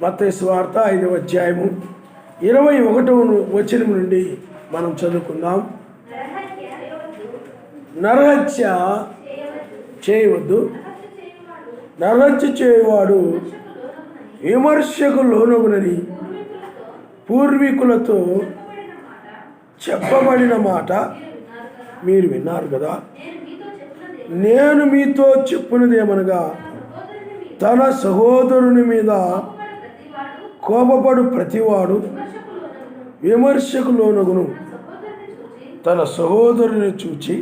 మత్తయి సువార్త 5వ అధ్యాయము 21వ వచనం నుండి మనం చదువుకుందాం. నరహత్య చేయవద్దు. నరహత్య చేయవాడు విమర్శకు లోనగునని పూర్వీకులతో చెప్పబడిన మాట మీరు విన్నారు కదా. నేను మీతో చెప్పున్నదేమనగా, తన సహోదరుని మీద కోపపడు ప్రతివాడు విమర్శకు లోనగును. తన సహోదరుని చూచి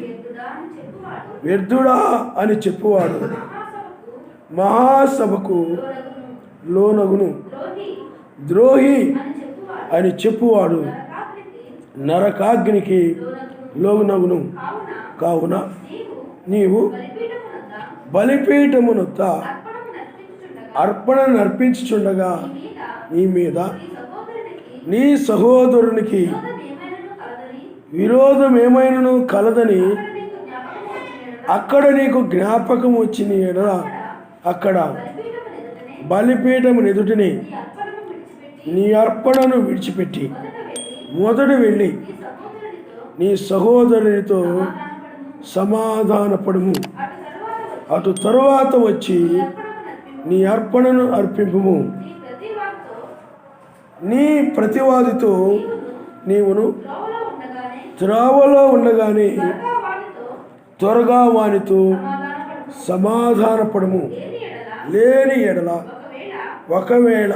వ్యర్థుడా అని చెప్పువాడు మహాసభకు లోనగును. ద్రోహి అని చెప్పువాడు నరకాగ్నికి లోనగును. కావున నీవు బలిపీఠమునొద్ద అర్పణ నర్పించుచుండగా నీ మీద నీ సహోదరునికి విరోధం ఏమైనను కలదని అక్కడ నీకు జ్ఞాపకం వచ్చిన ఎడల అక్కడ బలిపీఠము ఎదుటిని నీ అర్పణను విడిచిపెట్టి మొదట వెళ్ళి నీ సహోదరునితో సమాధానపడుము. అటు తరువాత వచ్చి నీ అర్పణను అర్పింపుము. నీ ప్రతివాదితో నీవును త్రోవలో ఉండగానే త్వరగా వానితో సమాధానపడము. లేని ఎడల ఒకవేళ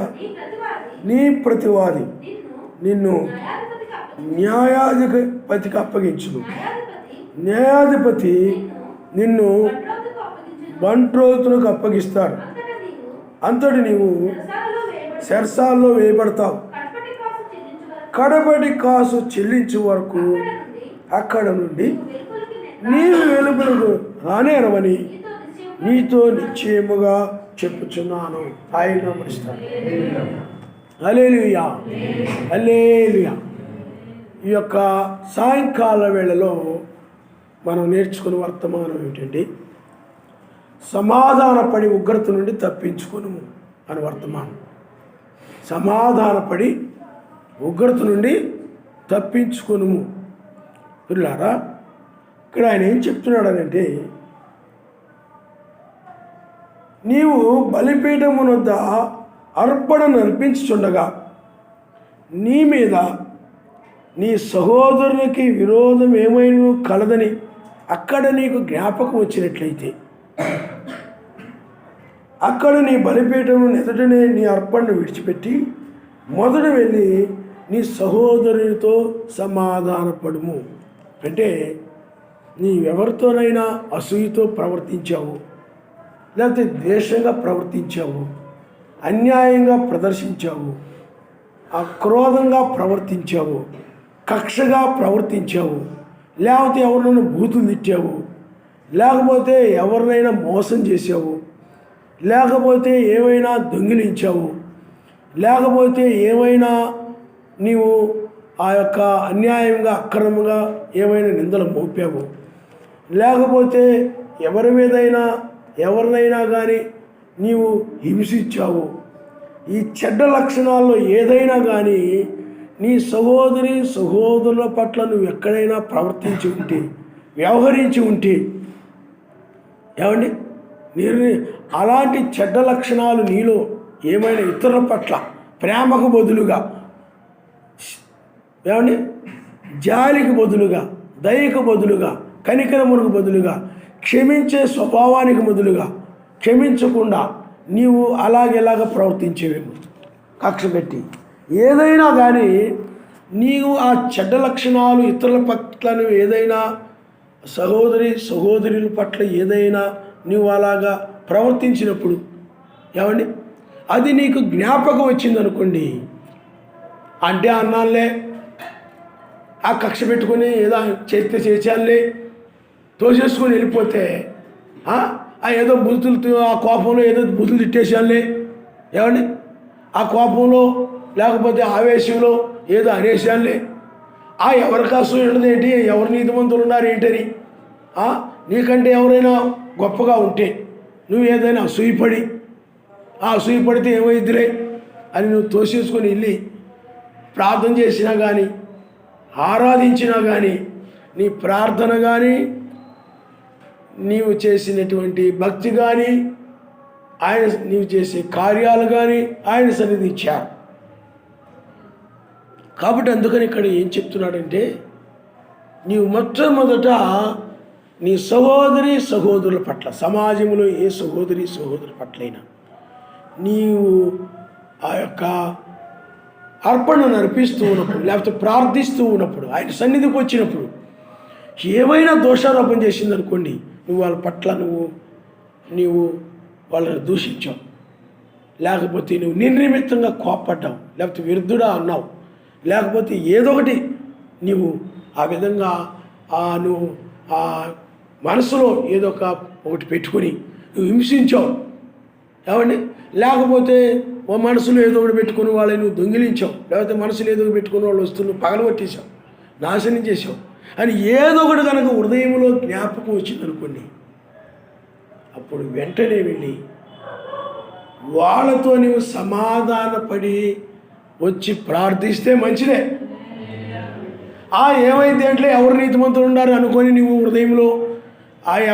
నీ ప్రతివాది నిన్ను న్యాయాధిపతికి అప్పగించును. న్యాయాధిపతి నిన్ను బంట్రోతులకు అప్పగిస్తాడు. అంతటి నీవు చెరసాలలో వేయబడతావు. కడపటి కాసు చెల్లించే వరకు అక్కడ నుండి నీవు వెలుపలకు రానేరవని నీతో నిశ్చయముగా చెప్పుచున్నాను. ఆయన నమస్తాను. హల్లెలూయా, హల్లెలూయా. ఈ యొక్క సాయంకాల వేళలో మనం నేర్చుకునే వర్తమానం ఏమిటంటే, సమాధానపడి ఉగ్రత నుండి తప్పించుకొను అని వర్తమానం. సమాధానపడి ఉగ్రత నుండి తప్పించుకొను. పిల్లారా, ఇక్కడ ఆయన ఏం చెప్తున్నాడనంటే, నీవు బలిపీఠమునొద్ద అర్పణను అర్పించుచుండగా నీ మీద నీ సహోదరునికి విరోధం ఏమైనా కలదని అక్కడ నీకు జ్ఞాపకం వచ్చినట్లయితే అక్కడ నీ బలిపీఠము ఎదుటనే నీ అర్పణను విడిచిపెట్టి మొదట వెళ్ళి నీ సహోదరునితో సమాధానపడుము. అంటే నీవెవరితోనైనా అసూయతో ప్రవర్తించావు, లేకపోతే ద్వేషంగా ప్రవర్తించావు, అన్యాయంగా ప్రదర్శించావు, అక్రోధంగా ప్రవర్తించావు, కక్షగా ప్రవర్తించావు, లేకపోతే ఎవరినైనా బూతులు తిట్టావు, లేకపోతే ఎవరినైనా మోసం చేసావు, లేకపోతే ఏమైనా దొంగిలించావు, లేకపోతే ఏమైనా నీవు ఆ యొక్క అన్యాయంగా అక్రమంగా ఏమైనా నిందలు మోపావు, లేకపోతే ఎవరినైనా కానీ నీవు హింసించావు, ఈ చెడ్డ లక్షణాల్లో ఏదైనా కానీ నీ సహోదరుల పట్ల నువ్వు ఎక్కడైనా ప్రవర్తించి ఉంటే, వ్యవహరించి ఉంటే, ఏమండి మీరు అలాంటి చెడ్డ లక్షణాలు నీలో ఏమైనా ఇతరుల పట్ల ప్రేమకు బదులుగా, ఏమండి జాలికి బదులుగా, దయకు బదులుగా, కనికరమునకు బదులుగా, క్షమించే స్వభావానికి బదులుగా క్షమించకుండా నీవు అలాగేలాగ ప్రవర్తించేవేమో కక్ష పెట్టి ఏదైనా కానీ నీవు ఆ చెడ్డ లక్షణాలు ఇతరుల పట్ల నువ్వు ఏదైనా సహోదరుల పట్ల ఏదైనా నువ్వు అలాగా ప్రవర్తించినప్పుడు, ఏమండి అది నీకు జ్ఞాపకం వచ్చిందనుకోండి, అంటే అన్నాళ్ళే ఆ కక్ష పెట్టుకొని ఏదో చేసేయాలే తోసేసుకొని వెళ్ళిపోతే ఏదో బుద్ధులతో ఆ కోపంలో ఏదో బుద్ధులు తిట్టేసాలే, ఏమండి ఆ కోపంలో లేకపోతే ఆవేశంలో ఏదో అనేసాలే, ఎవరి కాసం ఏంటి, ఎవరు నీతిమంతులు ఉన్నారు ఏంటని, నీకంటే ఎవరైనా గొప్పగా ఉంటే నువ్వు ఏదైనా అసూయపడి ఆ అసూయపడితే ఏమైద్దిలే అని నువ్వు తోసేసుకొని వెళ్ళి ప్రార్థన చేసినా కానీ, ఆరాధించినా కానీ, నీ ప్రార్థన కానీ, నీవు చేసినటువంటి భక్తి కానీ, నీవు చేసే కార్యాలు కానీ ఆయన సన్నిధి ఇచ్చారు. కాబట్టి అందుకని ఇక్కడ ఏం చెప్తున్నాడంటే, నీవు మొట్టమొదట నీ సహోదరుల పట్ల, సమాజంలో ఏ సహోదరుల పట్లైనా నీవు ఆ యొక్క అర్పణను అర్పిస్తూ ఉన్నప్పుడు, లేకపోతే ప్రార్థిస్తూ ఉన్నప్పుడు, ఆయన సన్నిధికి వచ్చినప్పుడు ఏమైనా దోషారోపణ చేసిందనుకోండి, నువ్వు వాళ్ళ పట్ల నీవు వాళ్ళని దూషించావు, లేకపోతే నువ్వు నిర్నిమిత్తంగా కోప్పడ్డావు, లేకపోతే విరుద్ధుడా అన్నావు, లేకపోతే ఏదో ఒకటి నీవు ఆ విధంగా నువ్వు ఆ మనసులో ఏదో ఒకటి పెట్టుకుని నువ్వు హింసించావు ఏమండి, లేకపోతే మనసులో ఏదో ఒకటి పెట్టుకుని వాళ్ళని నువ్వు దొంగిలించావు, లేకపోతే మనసులో ఏదో ఒకటి పెట్టుకుని వాళ్ళు వస్తువు పగలగొట్టేశావు, నాశనం చేసావు అని ఏదో ఒకటి కనుక హృదయంలో జ్ఞాపకం వచ్చిందనుకోండి, అప్పుడు వెంటనే వెళ్ళి వాళ్ళతో నీవు సమాధానపడి వచ్చి ప్రార్థిస్తే మంచిదే. ఏమైంది అంటే ఎవరు నీతిమంతులు ఉన్నారు అనుకొని నీవు హృదయంలో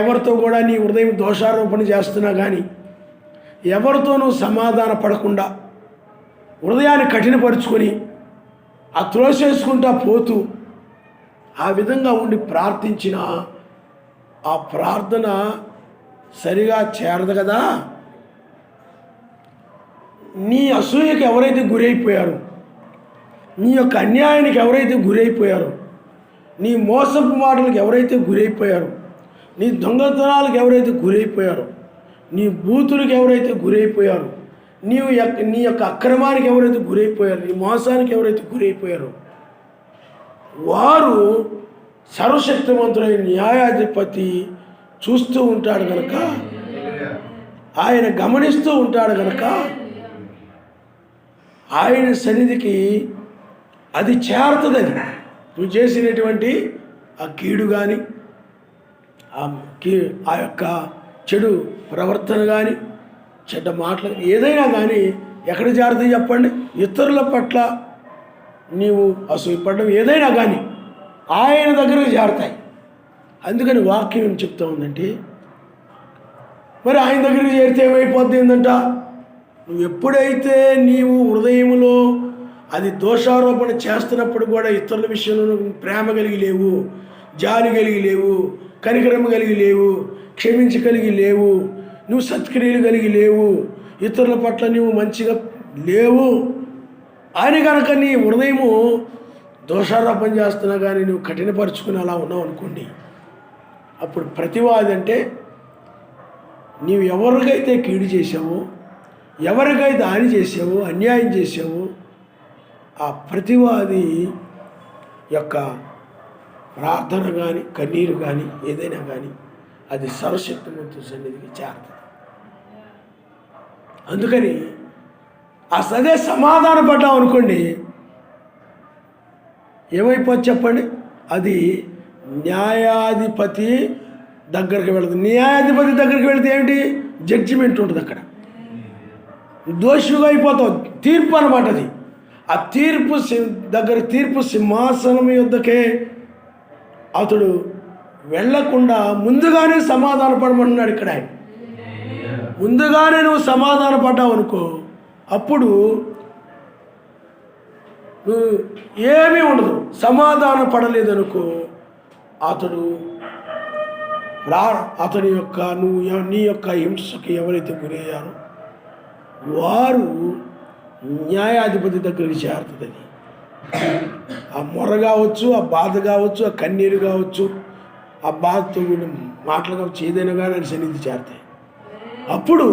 ఎవరితో కూడా నీ హృదయం దోషారోపణ చేస్తున్నా కానీ, ఎవరితోనూ సమాధాన పడకుండా హృదయాన్ని కఠినపరుచుకొని త్రోసేసుకుంటా పోతూ ఆ విధంగా ఉండి ప్రార్థించిన ఆ ప్రార్థన సరిగా చేరదు కదా. నీ అసూయకు ఎవరైతే గురైపోయారో, నీ యొక్క అన్యాయానికి ఎవరైతే గురైపోయారో, నీ మోసపు మాటలకు ఎవరైతే గురైపోయారో, నీ దొంగతనాలకు ఎవరైతే గురైపోయారో, నీ బూతులకు ఎవరైతే గురైపోయారో, నీ యొక్క అక్రమానికి ఎవరైతే గురైపోయారో, నీ మోసానికి ఎవరైతే గురైపోయారో, వారు సర్వశక్తివంతుడైన న్యాయాధిపతి చూస్తూ ఉంటాడు కనుక, ఆయన గమనిస్తూ ఉంటాడు కనుక ఆయన సన్నిధికి అది చేరుతుందని, నువ్వు చేసినటువంటి ఆ కీడు కానీ, ఆ యొక్క చెడు ప్రవర్తన కానీ, చెడ్డ మాటలు ఏదైనా కానీ ఎక్కడ చేరుతుంది చెప్పండి? ఇతరుల పట్ల నీవు అసూయపడడం ఏదైనా కానీ ఆయన దగ్గరకు చేరుతాయి. అందుకని వాక్యం ఏం చెప్తా ఉందంటే, మరి ఆయన దగ్గరికి చేరితే ఏమైపోద్ది ఏంటంట, నువ్వు ఎప్పుడైతే నీవు హృదయంలో అది దోషారోపణ చేస్తున్నప్పుడు కూడా ఇతరుల విషయంలో ప్రేమ కలిగి లేవు, జాలి కలిగి లేవు, కనికరమ కలిగి లేవు, క్షమించగలిగి లేవు, నువ్వు సత్క్రియలు కలిగి లేవు, ఇతరుల పట్ల నువ్వు మంచిగా లేవు అని కనుక నీ హృదయము దోషారోపణ చేస్తున్నా కానీ నువ్వు కఠినపరుచుకుని అలా ఉన్నావు అనుకోండి, అప్పుడు ప్రతివాది అంటే నీవు ఎవరికైతే కీడు చేసావో, ఎవరికైతే హాని చేసావో, అన్యాయం చేసావో, ఆ ప్రతివాది యొక్క ప్రార్థన కానీ, కన్నీరు కానీ, ఏదైనా కానీ అది సర్వశక్తిమంతుని సన్నిధికి చేరుతుంది. అందుకని అదే సమాధాన పడ్డాం అనుకోండి, ఏమైపోతుంది చెప్పండి? అది న్యాయాధిపతి దగ్గరికి వెళుతుంది. న్యాయాధిపతి దగ్గరికి వెళితే ఏమిటి? జడ్జిమెంట్ ఉంటుంది. అక్కడ దోషిగా అయిపోతావు. తీర్పు అనమాట అది. ఆ తీర్పు దగ్గర, తీర్పు సింహాసనం యొద్దకే అతడు వెళ్ళకుండా ముందుగానే సమాధాన పడమన్నాడు ఇక్కడ ఆయన. ముందుగానే నువ్వు సమాధాన పడ్డావు అనుకో, అప్పుడు నువ్వు ఏమీ ఉండదు. సమాధాన పడలేదనుకో, అతని యొక్క నీ యొక్క హింసకి ఎవరైతే గురయ్యారో వారు న్యాయాధిపతి దగ్గరికి చేరుతుంది. ఆ మొర కావచ్చు, ఆ బాధ కావచ్చు, ఆ కన్నీరు కావచ్చు, ఆ బాధతో మాటలు కావచ్చు, ఏదైనా కానీ ఆయన సన్నిధి చేరుతాయి. అప్పుడు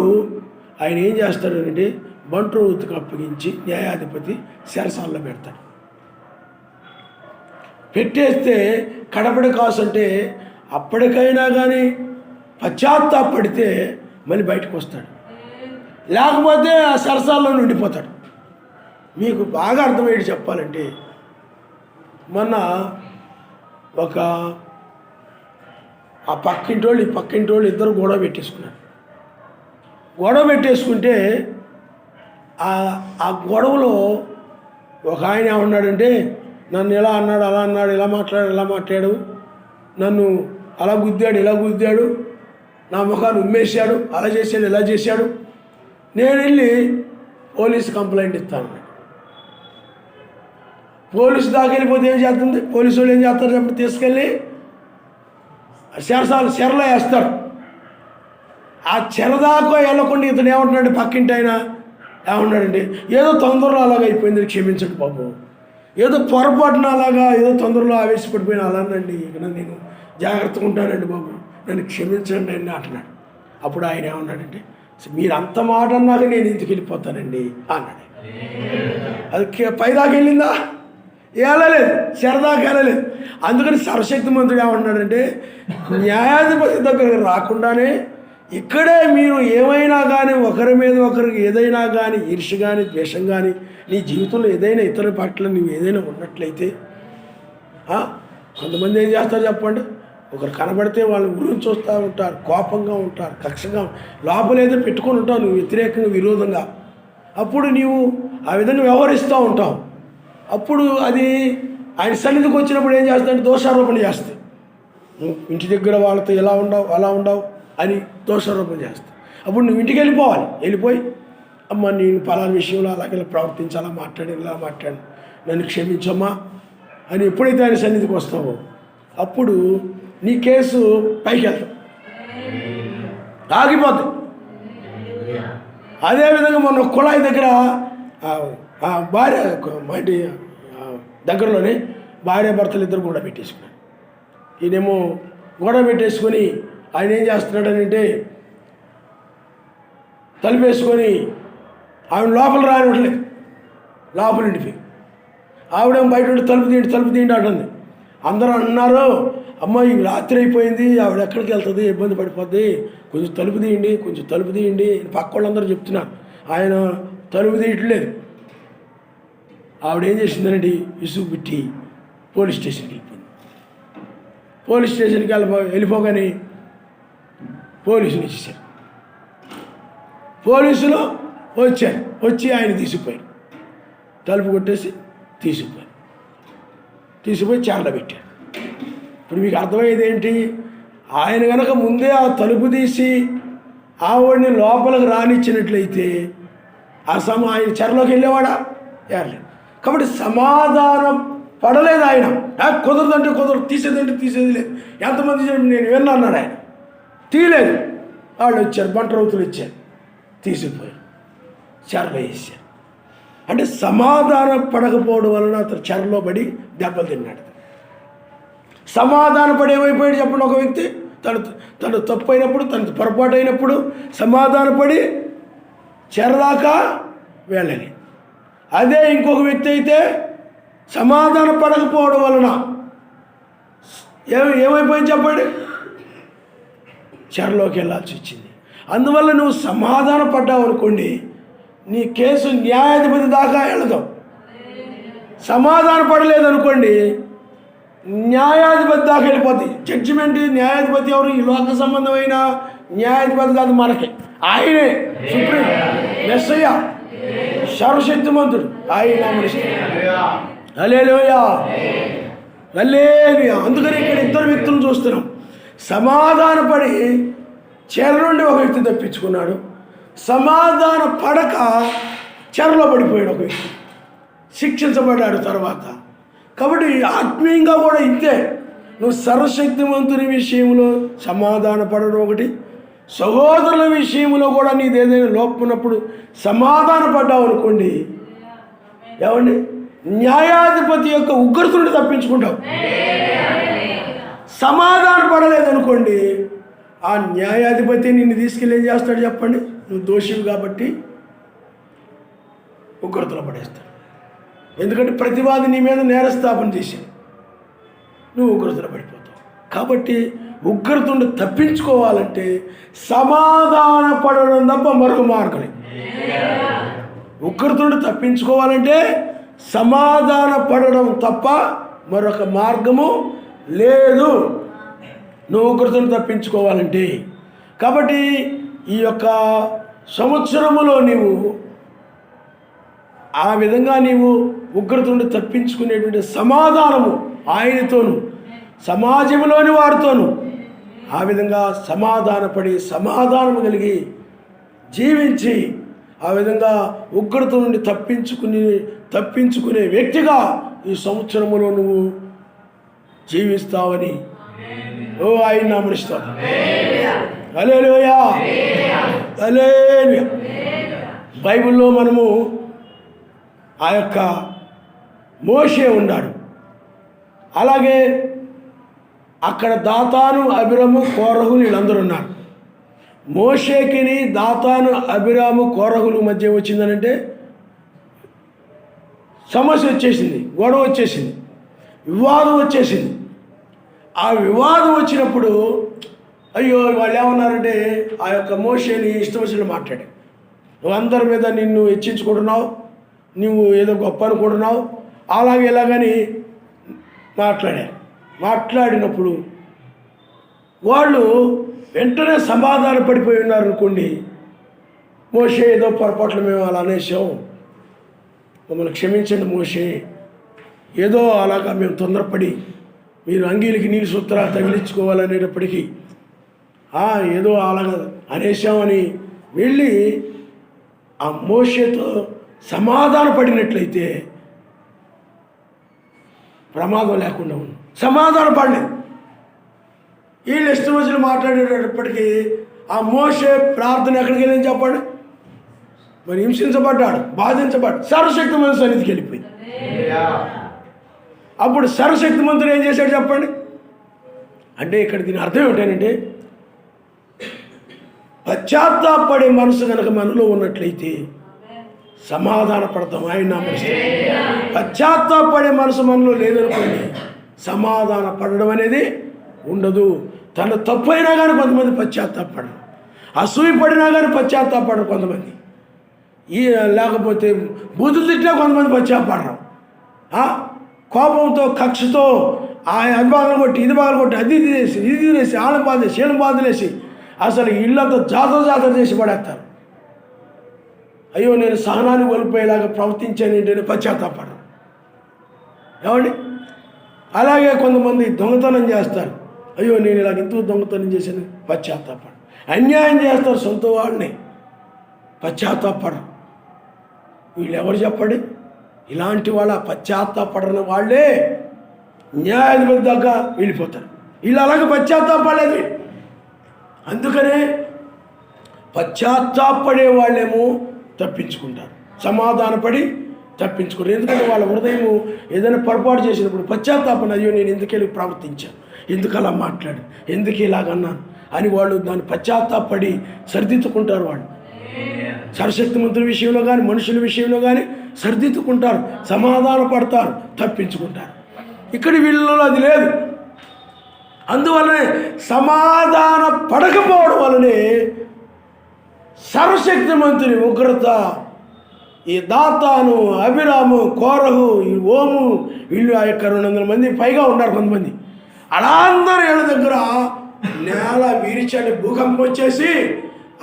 ఆయన ఏం చేస్తాడంటే బంట్రోతుకు అప్పగించి న్యాయాధిపతి శరసాల్లో పెడతాడు. పెట్టేస్తే కడపడి కాసు అంటే అప్పటికైనా కానీ పశ్చాత్తాపడితే మళ్ళీ బయటకు వస్తాడు, లేకపోతే ఆ సరసాల్లో ఉండిపోతాడు. మీకు బాగా అర్థమయ్యేది చెప్పాలంటే, మొన్న ఆ పక్కింటోళ్ళు ఈ పక్కింటోళ్ళు ఇద్దరు గొడవ పెట్టేసుకున్నారు. గొడవ పెట్టేసుకుంటే ఆ గొడవలో ఒక ఆయన ఏమన్నాడంటే, నన్ను ఇలా అన్నాడు, అలా అన్నాడు, ఇలా మాట్లాడాడు, నన్ను అలా గుద్దాడు, ఇలా గుద్దాడు, నా ముఖాన్ని ఉమ్మేశాడు, అలా చేశాడు, ఇలా చేశాడు, నేను వెళ్ళి పోలీసు కంప్లైంట్ ఇస్తాను. పోలీసు దాకా వెళ్ళిపోతే ఏం చేస్తుంది? పోలీసు వాళ్ళు ఏం చేస్తారు చెప్పి తీసుకెళ్ళి చెరలో వేస్తారు. ఆ చెర దాకా వెళ్ళకుండా ఇతను ఏమంటున్నాడు, పక్కింటి ఆయన ఏమన్నాడండి, ఏదో తొందరలో అలాగ అయిపోయింది, క్షమించండి బాబు, ఏదో పొరపాటున అలాగా ఏదో తొందరలో ఆవేశపడిపోయిన అలానండి, ఇక నేను జాగ్రత్తగా ఉంటానండి బాబు, నన్ను క్షమించండి అండి అంటున్నాడు. అప్పుడు ఆయన ఏమన్నాడంటే, మీరు అంత మాట అన్నాక నేను ఇంటికి వెళ్ళిపోతానండి అన్నాడు. అది పైదాకా వెళ్ళిందా? వెళ్ళలేదు, చెరదాకా వెళ్ళలేదు. అందుకని సర్వశక్తిమంతుడు ఏమంటున్నాడంటే, న్యాయాధిపతి దగ్గరకు రాకుండానే ఇక్కడే మీరు ఏమైనా కానీ ఒకరి మీద ఒకరికి ఏదైనా కానీ ఈర్ష్య కానీ ద్వేషం కానీ నీ జీవితంలో ఏదైనా ఇతర పట్ల నువ్వు ఏదైనా ఉన్నట్లయితే, కొంతమంది ఏం చేస్తారు చెప్పండి, ఒకరు కనబడితే వాళ్ళు గురించి చూస్తూ ఉంటారు, కోపంగా ఉంటారు, కక్షగా లోపల ఏదో పెట్టుకొని ఉంటావు నువ్వు వ్యతిరేకంగా విరోధంగా. అప్పుడు నీవు ఆ విధంగా వ్యవహరిస్తూ ఉంటావు. అప్పుడు అది ఆయన సన్నిధికి వచ్చినప్పుడు ఏం చేస్తాడంటే దోషారోపణ చేస్తాయి. నువ్వు ఇంటి దగ్గర వాళ్ళతో ఎలా ఉండవు అలా ఉండవు అని దోషారోపణ చేస్తావు. అప్పుడు నువ్వు ఇంటికి వెళ్ళిపోవాలి. వెళ్ళిపోయి, అమ్మ నేను పలానా విషయంలో అలాగే ప్రవర్తించాలా, ఇలా మాట్లాడు, నన్ను క్షమించమ్మా అని ఎప్పుడైతే ఆయన సన్నిధికి వస్తావో అప్పుడు నీ కేసు పైకి వెళ్తావు, ఆగిపోతుంది. అదేవిధంగా మొన్న కుళాయి దగ్గర భార్య మా ఇంటి దగ్గరలోనే భార్య భర్తలు ఇద్దరు గొడవ పెట్టేసుకున్నాడు. ఈయనేమో గొడవ పెట్టేసుకొని ఆయన ఏం చేస్తున్నాడనంటే తలుపేసుకొని ఆవిడ లోపల రానివ్వట్లేదు, లోపల ఇంటికి. ఆవిడేమో బయట ఉండి తలుపు తీయండి అంటుంది. అందరూ అన్నారు, అమ్మాయి రాత్రి అయిపోయింది, ఆవిడ ఎక్కడికి వెళ్తుంది, ఇబ్బంది పడిపోద్ది, కొంచెం తలుపు తీయండి పక్క వాళ్ళందరూ చెప్తున్నారు. ఆయన తలుపు తీయట్లేదు. ఆవిడ ఏం చేసిందనండి, ఇసుగు పెట్టి పోలీస్ స్టేషన్కి వెళ్ళిపోయింది. పోలీస్ స్టేషన్కి వెళ్ళిపోగానే పోలీసులు వచ్చేసారు. పోలీసులు వచ్చి ఆయన తీసుకుపోయారు, తలుపు కొట్టేసి తీసుకుపోయి చెరలో పెట్టారు. ఇప్పుడు మీకు అర్థమయ్యేది ఏంటి, ఆయన కనుక ముందే ఆ తలుపు తీసి ఆవిడని లోపలికి రానిచ్చినట్లయితే ఆయన చెరలోకి వెళ్ళేవాడా? వెళ్ళలేదు. కాబట్టి సమాధానం పడలేదు ఆయన. కుదరదంటే కుదరదు, తీసేదంటే తీసేది లేదు. ఎంతమంది నేను విన్నా అన్నాడు ఆయన, తీయలేదు. వాళ్ళు వచ్చారు, బంటరవుతులు వచ్చారు, తీసుకుపోయారు, చెరలో వేసారు. అంటే సమాధానం పడకపోవడం వలన అతను చెరలో పడి దెబ్బలు తిన్నాడు. సమాధాన పడి ఏమైపోయాడు చెప్పండి, ఒక వ్యక్తి తను తప్పు అయినప్పుడు, తనకు పొరపాటు అయినప్పుడు సమాధానపడి చెరదాకా వెళ్ళని. అదే ఇంకొక వ్యక్తి అయితే సమాధాన పడకపోవడం వలన ఏమైపోయింది చెప్పండి, చెరలోకి వెళ్ళాల్సి వచ్చింది. అందువల్ల నువ్వు సమాధాన పడ్డావు అనుకోండి, నీ కేసు న్యాయాధిపతి దాకా వెళదాం. సమాధాన పడలేదనుకోండి, న్యాయాధిపతి దాకా వెళ్ళిపోతాయి. జడ్జిమెంట్ న్యాయాధిపతి ఎవరు? ఈ లోక సంబంధమైన న్యాయాధిపతి కాదు, మనకి ఆయనే సుప్రీం మెస్సయ్య, సర్వశక్తిమంతుడు. ఆయన హల్లెలూయా, హల్లెలూయా. అందుకని ఇక్కడ ఇద్దరు వ్యక్తులను చూస్తున్నాం. సమాధానపడి చెర నుండి ఒక వ్యక్తి తప్పించుకున్నాడు, సమాధాన పడక చెరలో పడిపోయాడు ఒక వ్యక్తి, శిక్షించబడ్డాడు తర్వాత. కాబట్టి ఆత్మీయంగా కూడా ఇంతే. నువ్వు సర్వశక్తివంతుని విషయంలో సమాధాన పడడం ఒకటి, సహోదరుల విషయంలో కూడా నీది ఏదైనా లోపం ఉన్నప్పుడు సమాధాన పడ్డావు అనుకోండి, ఏమండి, న్యాయాధిపతి యొక్క ఉగ్రత నుండి తప్పించుకుంటావు. సమాధాన పడలేదనుకోండి, ఆ న్యాయాధిపతి నిన్ను తీసుకెళ్ళి ఏం చేస్తాడు చెప్పండి, నువ్వు దోషివి కాబట్టి ఉగ్రతలో పడేస్తాడు. ఎందుకంటే ప్రతివాది నీ మీద నేరస్థాపన చేశాడు, నువ్వు ఉగ్రతలో పడిపోతావు. కాబట్టి ఉగ్రత నుండి తప్పించుకోవాలంటే సమాధాన పడడం తప్ప మరొక మార్గం లేదు. ఉగ్రత నుండి తప్పించుకోవాలంటే సమాధాన పడడం తప్ప మరొక మార్గము లేదు, నువ్వు ఉగ్రతను తప్పించుకోవాలంటే. కాబట్టి ఈ యొక్క సంవత్సరములో నీవు ఆ విధంగా నీవు ఉగ్రత నుండి తప్పించుకునేటువంటి సమాధానము ఆయనతోను సమాజంలోని వారితోను ఆ విధంగా సమాధానపడి సమాధానము కలిగి జీవించి ఆ విధంగా ఉగ్రత నుండి తప్పించుకునే వ్యక్తిగా ఈ సంవత్సరములో నువ్వు జీవిస్తావని ఆయన నామమున హల్లెలూయా హల్లెలూయా. బైబిల్లో మనము ఆ యొక్క మోషే ఉన్నాడు, అలాగే అక్కడ దాతాను అబీరాము కోరహులు వీళ్ళందరూ ఉన్నారు. మోషేకిని దాతాను అబీరాము కోరహుల మధ్య వచ్చిందనంటే సమస్య వచ్చేసింది, గొడవ వచ్చేసింది, వివాదం వచ్చేసింది. ఆ వివాదం వచ్చినప్పుడు అయ్యో వాళ్ళు ఏమన్నారంటే ఆ యొక్క మోషేని ఇష్టం వచ్చినట్టు మాట్లాడాడు. నువ్వు అందరి మీద నిన్ను హెచ్చించుకుంటున్నావు, నువ్వు ఏదో గొప్ప అనుకుంటున్నావు, అలాగే ఇలాగని మాట్లాడినప్పుడు వాళ్ళు వెంటనే సమాధాన పడిపోయి ఉన్నారు అనుకోండి. మోషే ఏదో పొరపాట్లు మేము అలా అనేసాం, మమ్మల్ని క్షమించండి మోషే, ఏదో అలాగా మేము తొందరపడి మీరు అంగీలకి నీళ్ళు సూత్రాలు తగిలించుకోవాలనేటప్పటికీ ఏదో అలాగ అనేసామని వెళ్ళి ఆ మోషేతో సమాధాన పడినట్లయితే ప్రమాదం లేకుండా ఉంది. సమాధాన పడలేదు, వీళ్ళు ఇష్టం వచ్చిన మాట్లాడేటప్పటికీ ఆ మోషే ప్రార్థన ఎక్కడికి వెళ్ళని చెప్పండి, మరి హింసించబడ్డాడు, బాధించబడ్డాడు, సర్వశక్తిమంతుని సన్నిధికి వెళ్ళిపోయింది. అప్పుడు సర్వశక్తిమంతుడు ఏం చేశాడు చెప్పండి? అంటే ఇక్కడ దీని అర్థం ఏమిటంటే పశ్చాత్తాపడే మనసు కనుక మనలో ఉన్నట్లయితే సమాధాన పడతాం. ఆయన మనసు పశ్చాత్తాపడే మనసు మనలో లేదనుకోండి, సమాధాన పడడం అనేది ఉండదు. తన తప్పు అయినా కానీ కొంతమంది పశ్చాత్తాపడరు, అసూయ పడినా కానీ పశ్చాత్తాపడరు కొంతమంది, లేకపోతే బూతులు తిట్టినా కొంతమంది పశ్చాత్తాపడరు. కోపంతో కక్షతో అది బాగా కొట్టి ఇది బాగా కొట్టి అది తినేసి ఇది తినేసి ఆళ్ళ బాధేసి ఏళ్ళ బాధలేసి అసలు ఇళ్ళంతా జాతర చేసి పడేస్తారు. అయ్యో నేను సహనాన్ని కోల్పోయేలాగా ప్రవర్తించాను ఏంటంటే పశ్చాత్తాపడరు. ఏమండి? అలాగే కొంతమంది దొంగతనం చేస్తారు, అయ్యో నేను ఇలాగ ఎంతో దొంగతనం చేశాను పశ్చాత్తాపడరు. అన్యాయం చేస్తారు సొంత వాళ్ళని, పశ్చాత్తాపడరు. వీళ్ళు ఎవరు చెప్పండి? ఇలాంటి వాళ్ళ పశ్చాత్తాపడని వాళ్ళే న్యాయాధిపతి దాకా వెళ్ళిపోతారు. వీళ్ళు అలాగే పశ్చాత్తాపడలేదు. అందుకనే పశ్చాత్తాపడే వాళ్ళేమో తప్పించుకుంటారు, సమాధానపడి తప్పించుకుంటారు. ఎందుకంటే వాళ్ళ హృదయము ఏదైనా పొరపాటు చేసినప్పుడు పశ్చాత్తాపన, అయ్యో నేను ఎందుకెళ్ళి ప్రవర్తించాను, ఎందుకు అలా మాట్లాడు, ఎందుకు ఇలాగన్నాను అని వాళ్ళు దాన్ని పశ్చాత్తాపడి సరిదిద్దుకుంటారు. వాళ్ళు సర్వశక్తిమంతుల విషయంలో కానీ మనుషుల విషయంలో కానీ సరిదిద్దుకుంటారు, సమాధాన పడతారు, తప్పించుకుంటారు. ఇక్కడ వీళ్ళలో అది లేదు. అందువల్లనే సమాధాన పడకపోవడం వల్లనే సర్వశక్తిమంతుని ఉగ్రత ఈ దాతాను అబీరాము కోరహు ఈ ఓము వీళ్ళు ఆ యొక్క 200 మంది పైగా ఉన్నారు కొంతమంది. అలా అందరూ వీళ్ళ దగ్గర నేల విరిచని భూకంపం వచ్చేసి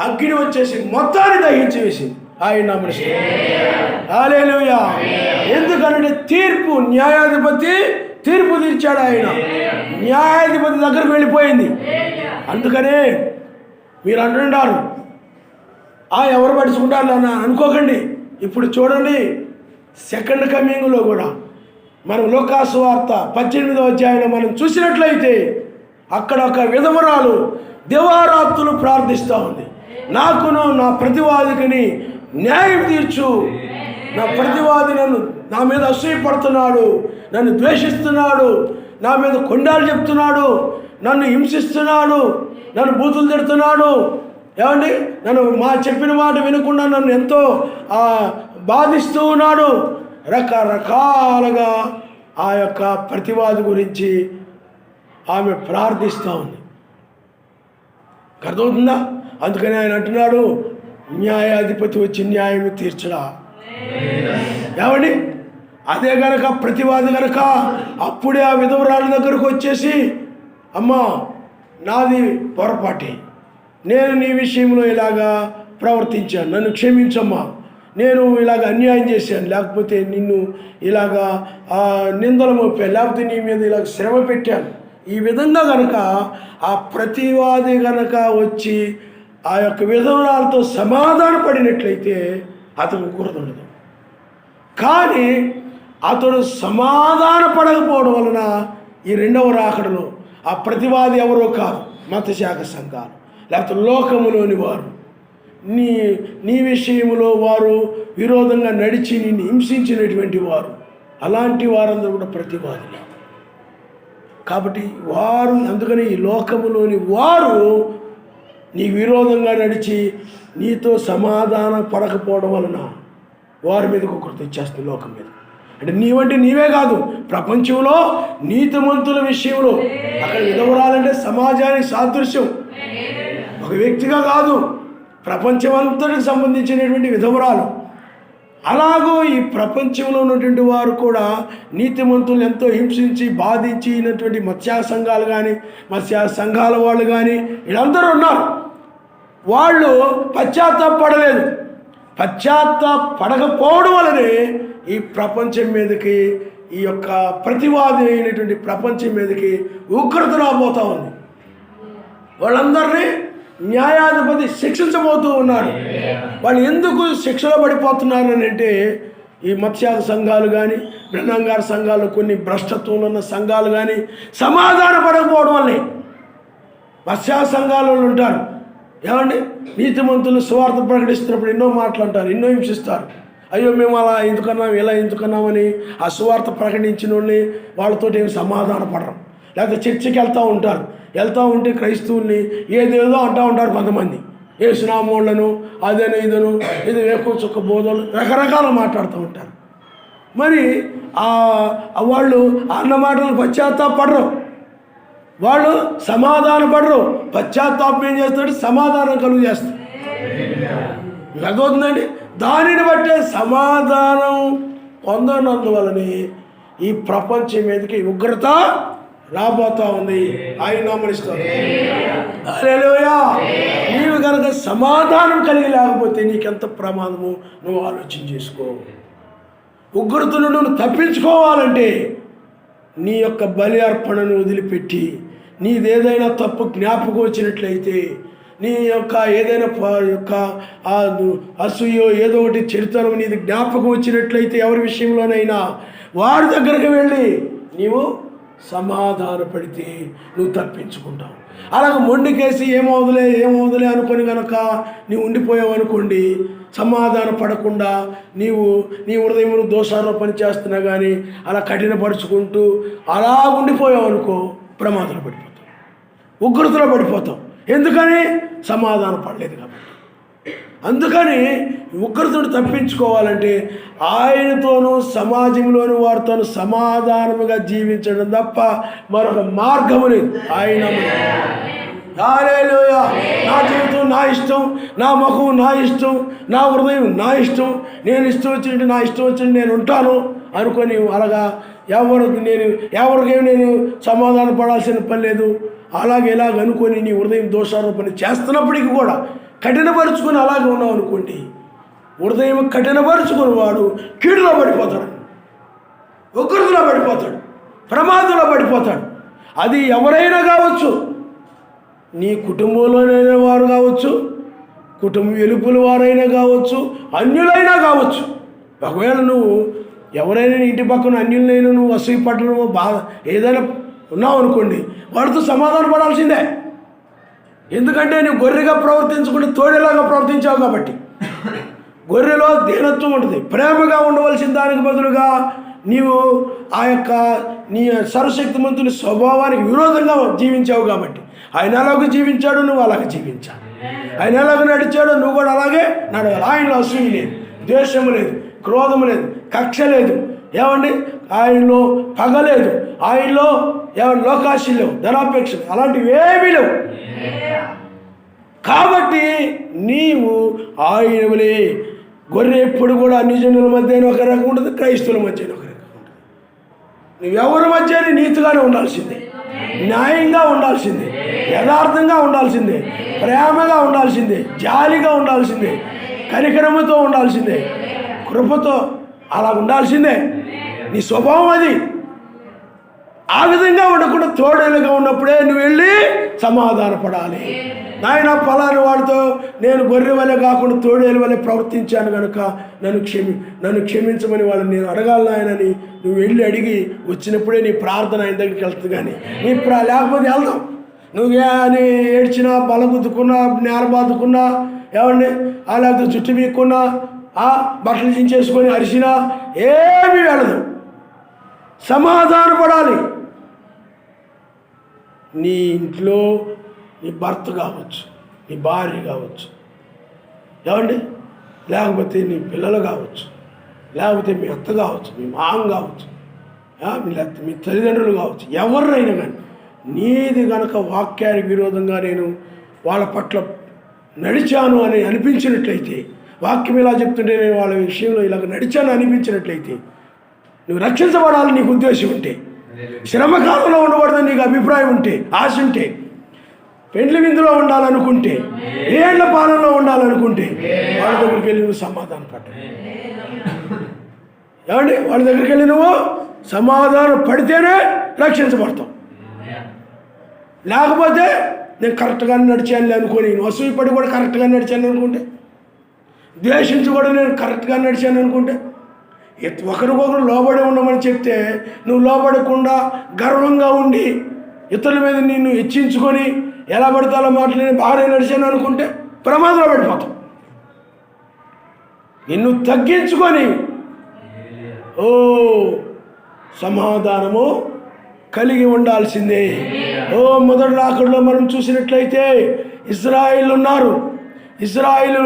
అగ్ని వచ్చేసి మొత్తాన్ని దహించి వేసింది. ఆయన మనిషి హల్లెలూయా. ఎందుకంటే న్యాయాధిపతి తీర్పు తీర్చాడు. ఆయన న్యాయాధిపతి దగ్గరకు వెళ్ళిపోయింది. అందుకనే మీరు అంటున్నారు ఎవరు పడుచుకుంటారు అన్న అనుకోకండి. ఇప్పుడు చూడండి, సెకండ్ కమింగ్లో కూడా మనం లోకాసు వార్త 18వ అధ్యాయంలో మనం చూసినట్లయితే అక్కడ ఒక విధవరాలు దివారాత్రులు ప్రార్థిస్తూ ఉంది, నాకును నా ప్రతివాదికిని న్యాయం తీర్చు, నా ప్రతివాది నా మీద అసూయపడుతున్నాడు, నన్ను ద్వేషిస్తున్నాడు, నా మీద కొండాలు చెప్తున్నాడు, నన్ను హింసిస్తున్నాడు, నన్ను బూతులు తిడుతున్నాడు, ఏమండి నన్ను చెప్పిన మాట వినకుండా నన్ను ఎంతో బాధిస్తూ ఉన్నాడు. రకరకాలుగా ఆ యొక్క ప్రతివాది గురించి ఆమె ప్రార్థిస్తూ ఉంది. అర్థమవుతుందా? అందుకని ఆయన అంటున్నాడు, న్యాయాధిపతి వచ్చి న్యాయం తీర్చడా. ఏమండి అదే గనక ప్రతివాది గనక అప్పుడే ఆ విధవరాల దగ్గరకు వచ్చేసి, అమ్మా నాది పొరపాటే, నేను నీ విషయంలో ఇలాగా ప్రవర్తించాను, నన్ను క్షమించమ్మా, నేను ఇలాగ అన్యాయం చేశాను, లేకపోతే నిన్ను ఇలాగా నిందలు మోపాను, లేకపోతే నీ మీద ఇలాగ శ్రమ పెట్టాను, ఈ విధంగా కనుక ఆ ప్రతివాది కనుక వచ్చి ఆ యొక్క విధవరాలతో సమాధాన పడినట్లయితే అతను గుర్తుండదు. కానీ అతడు సమాధాన పడకపోవడం వలన ఈ రెండవ రాకడలో ఆ ప్రతివాది ఎవరో కాదు, మతశాఖ సంఘాలు లేకపోతే లోకములోని వారు, నీ విషయంలో వారు విరోధంగా నడిచి నిన్ను హింసించినటువంటి వారు, అలాంటి వారందరూ కూడా ప్రతివాదులు. కాబట్టి వారు, అందుకని ఈ లోకములోని వారు నీ విరోధంగా నడిచి నీతో సమాధాన పడకపోవడం వలన వారి మీదకు ఒకరు తెచ్చేస్తుంది, లోకం మీద. అంటే నీవంటే నీవే కాదు, ప్రపంచంలో నీతిమంతుల విషయంలో అక్కడ విధవరాలంటే సమాజానికి సాదృశ్యం, ఒక వ్యక్తిగా కాదు, ప్రపంచమంతటికి సంబంధించినటువంటి విధవరాలు. అలాగూ ఈ ప్రపంచంలో ఉన్నటువంటి వారు కూడా నీతిమంతులు ఎంతో హింసించి బాధించినటువంటి మత్స్య సంఘాలు కానీ, మత్స్య సంఘాల వాళ్ళు కానీ వీళ్ళందరూ ఉన్నారు. వాళ్ళు పశ్చాత్తాపడలేదు. పశ్చాత్తాపడకపోవడం వల్లనే ఈ ప్రపంచం మీదకి, ఈ యొక్క ప్రతివాది అయినటువంటి ప్రపంచం మీదకి ఉగ్రత రాబోతూ ఉంది. వాళ్ళందరినీ న్యాయాధిపతి శిక్షించబోతూ ఉన్నారు. వాళ్ళు ఎందుకు శిక్షలో పడిపోతున్నారు అని అంటే, ఈ మత్స్య సంఘాలు కానీ, బ్రహ్మంగార సంఘాలు, కొన్ని భ్రష్టత్వంలో ఉన్న సంఘాలు కానీ సమాధాన పడకపోవడం వల్లే. మత్స్య సంఘాలు ఉంటారు, ఏమండి, నీతిమంతులు సువార్త ప్రకటిస్తున్నప్పుడు ఎన్నో మాటలు అంటారు, ఎన్నో హింసిస్తారు. అయ్యో మేము అలా ఎందుకన్నాం, ఇలా ఎందుకన్నామని ఆ సువార్త ప్రకటించిన వాళ్ళని వాళ్ళతోటి ఏమి సమాధాన పడరు. లేకపోతే చర్చికి వెళ్తూ ఉంటే క్రైస్తవుల్ని ఏదేదో అంటూ ఉంటారు కొంతమంది, ఏసునామోళ్లను అదేను ఇదను, ఇది వేకు చుక్క బోధలు రకరకాలు మాట్లాడుతూ ఉంటారు. మరి వాళ్ళు అన్న మాటలు పశ్చాత్తాపడరు, వాళ్ళు సమాధాన పడరు. పశ్చాత్తాపం ఏం చేస్తాడు, సమాధానం కలుగు చేస్తాడు. అర్థమవుతుందండి? దానిని బట్టే సమాధానం పొందనందువలని ఈ ప్రపంచం మీదకి ఉగ్రత రాబోతా ఉంది. ఆయన నామనిస్తాడు. హల్లెలూయా. నీవు కనుక సమాధానం కలిగి లేకపోతే నీకెంత ప్రమాదము నువ్వు ఆలోచన చేసుకో. ఉగ్రతను నువ్వు తప్పించుకోవాలంటే నీ యొక్క బలి అర్పణను వదిలిపెట్టి, నీదేదైనా తప్పు జ్ఞాపకం వచ్చినట్లయితే, నీ యొక్క ఏదైనా యొక్క అసూయో ఏదో ఒకటి చెడుతనం నీది జ్ఞాపకం వచ్చినట్లయితే ఎవరి విషయంలోనైనా వారి దగ్గరికి వెళ్ళి నీవు సమాధాన పడితే నువ్వు తప్పించుకుంటావు. అలాగ మొండికేసి ఏమవుదులే అనుకొని కనుక నీవు ఉండిపోయావు అనుకోండి, సమాధాన పడకుండా నీ హృదయమును దోషారోపణ చేస్తున్నా కానీ అలా కఠినపరుచుకుంటూ అలా ఉండిపోయావు అనుకో, ప్రమాదంలో పడిపోతావు, ఉగ్రతలో పడిపోతావు. ఎందుకని? సమాధానం పడలేదు కాబట్టి. అందుకని ఉగ్రతను తప్పించుకోవాలంటే ఆయనతోనూ సమాజంలోని వారితోనూ సమాధానముగా జీవించడం తప్ప మరొక మార్గము లేదు. ఆయన హల్లెలూయా. నా జీవితం నా ఇష్టం, నా ముఖం నా ఇష్టం, నా హృదయం నా ఇష్టం, నేను ఇష్టం వచ్చినట్టు నా ఇష్టం వచ్చినట్టు నేను ఉంటాను అనుకొని అలాగా ఎవరికేమి నేను సమాధాన పడాల్సిన పని లేదు, అలాగే ఇలాగ అనుకొని నీ హృదయం దోషారోపణ చేస్తున్నప్పటికీ కూడా కఠినపరుచుకొని అలాగే ఉన్నావు అనుకోండి, హృదయం కఠినపరుచుకుని వాడు కీడులో పడిపోతాడు, ఉగ్రతలో పడిపోతాడు, ప్రమాదంలో పడిపోతాడు. అది ఎవరైనా కావచ్చు, నీ కుటుంబంలోనైనా వారు కావచ్చు, కుటుంబ వెలుపుల వారైనా కావచ్చు, అన్యులైనా కావచ్చు. ఒకవేళ నువ్వు ఎవరైనా ఇంటి పక్కన అన్యులైనా నువ్వు అసూయ పట్టడమో ఏదైనా ఉన్నావు అనుకోండి, వాడితో సమాధాన పడాల్సిందే. ఎందుకంటే నువ్వు గొర్రెగా ప్రవర్తించకుండా తోడేలాగా ప్రవర్తించావు కాబట్టి. గొర్రెలో దీనత్వం ఉంటుంది, ప్రేమగా ఉండవలసిన దానికి బదులుగా నీవు ఆ యొక్క నీ సర్వశక్తిమంతుని స్వభావానికి విరోధంగా జీవించావు కాబట్టి. ఆయన ఎలాగో జీవించాడు, నువ్వు అలాగే జీవించాలి. ఆయన ఎలాగో నడిచాడు, నువ్వు కూడా అలాగే నడవాలి. ఆయనలో అసూయ లేదు, ద్వేషము లేదు, క్రోధము లేదు, కక్ష లేదు, ఏమండి ఆయనలో పగ లేదు, ఆయనలో లోకాశ లేవు, ధనాపేక్ష అలాంటివి ఏమీ లేవు. కాబట్టి నీవు ఆయనవలే. గొర్రె ఎప్పుడు కూడా అన్ని జనుల మధ్య ఒక రకం ఉంటుంది, క్రైస్తవుల మధ్య ఒక రకం ఉంటుంది. నువ్వెవరి మధ్య నీతిగానే ఉండాల్సిందే, న్యాయంగా ఉండాల్సిందే, యథార్థంగా ఉండాల్సిందే, ప్రేమగా ఉండాల్సిందే, జాలిగా ఉండాల్సిందే, కనికరముతో ఉండాల్సిందే. కృపతో అలా ఉండాల్సిందే. నీ స్వభావం అది. ఆ విధంగా ఉండకుండా తోడేలుగా ఉన్నప్పుడే నువ్వు వెళ్ళి సమాధానపడాలి. నాయన పలాని వాడితో నేను గొర్రె వలె కాకుండా తోడేలు వలె ప్రవర్తించాను కనుక నన్ను క్షమించమని వాళ్ళని నేను అడగాలి నాయనని నువ్వు వెళ్ళి అడిగి వచ్చినప్పుడే నీ ప్రార్థన ఆయన దగ్గరికి వెళ్తుంది. కానీ నీ లేకపోతే వెళ్దాం. నువ్వు అని ఏడ్చినా, బలగుద్దుకున్నా, నేల బాదుకున్నా, ఏమండి లేకపోతే జుట్టు మీక్కున్నా, బట్టలు చించేసుకొని అరిసినా ఏమీ వెళ్ళదు. సమాధానపడాలి. నీ ఇంట్లో నీ భర్త కావచ్చు, నీ భార్య కావచ్చు, ఏమండి లేకపోతే నీ పిల్లలు కావచ్చు, లేకపోతే మీ అత్త కావచ్చు, మీ మామ కావచ్చు, లేకపోతే మీ తల్లిదండ్రులు కావచ్చు, ఎవరినైనా కానీ నీది కనుక వాక్యానికి విరోధంగా నేను వాళ్ళ పట్ల నడిచాను అని అనిపించినట్లయితే, వాక్యం ఇలా చెప్తుంటే నేను వాళ్ళ విషయంలో ఇలాగ నడిచాను అనిపించినట్లయితే, నువ్వు రక్షించబడాలని నీకు ఉద్దేశం ఉంటే, శ్రమకాలంలో ఉండకూడదని నీకు అభిప్రాయం ఉంటే, ఆశ ఉంటే, పెండ్లి విందులో ఉండాలనుకుంటే, ఏళ్ల పాలనలో ఉండాలనుకుంటే, వాళ్ళ దగ్గరికి వెళ్ళి నువ్వు సమాధానం పడ్డా. ఏమండి వాళ్ళ దగ్గరికి వెళ్ళి నువ్వు సమాధానం పడితేనే రక్షించబడతావు. లేకపోతే నేను కరెక్ట్గానే నడిచాను అనుకోని, అసూయపడి కూడా కరెక్ట్గా నడిచాను అనుకుంటే, ద్వేషించి కూడా నేను కరెక్ట్గా నడిచాను అనుకుంటే, ఒకరికొకరు లోబడి ఉండమని చెప్తే నువ్వు లోబడకుండా గర్వంగా ఉండి ఇతరుల మీద నిన్ను హెచ్చించుకొని ఎలా పడతాలో మాట్లాడి బాగానే నడిచాను అనుకుంటే ప్రమాదంలో పడిపోతావు. నిన్ను తగ్గించుకొని సమాధానము కలిగి ఉండాల్సిందే. మొదటి రాకడలో మనం చూసినట్లయితే ఇశ్రాయేలు ఉన్నారు. ఇశ్రాయేలు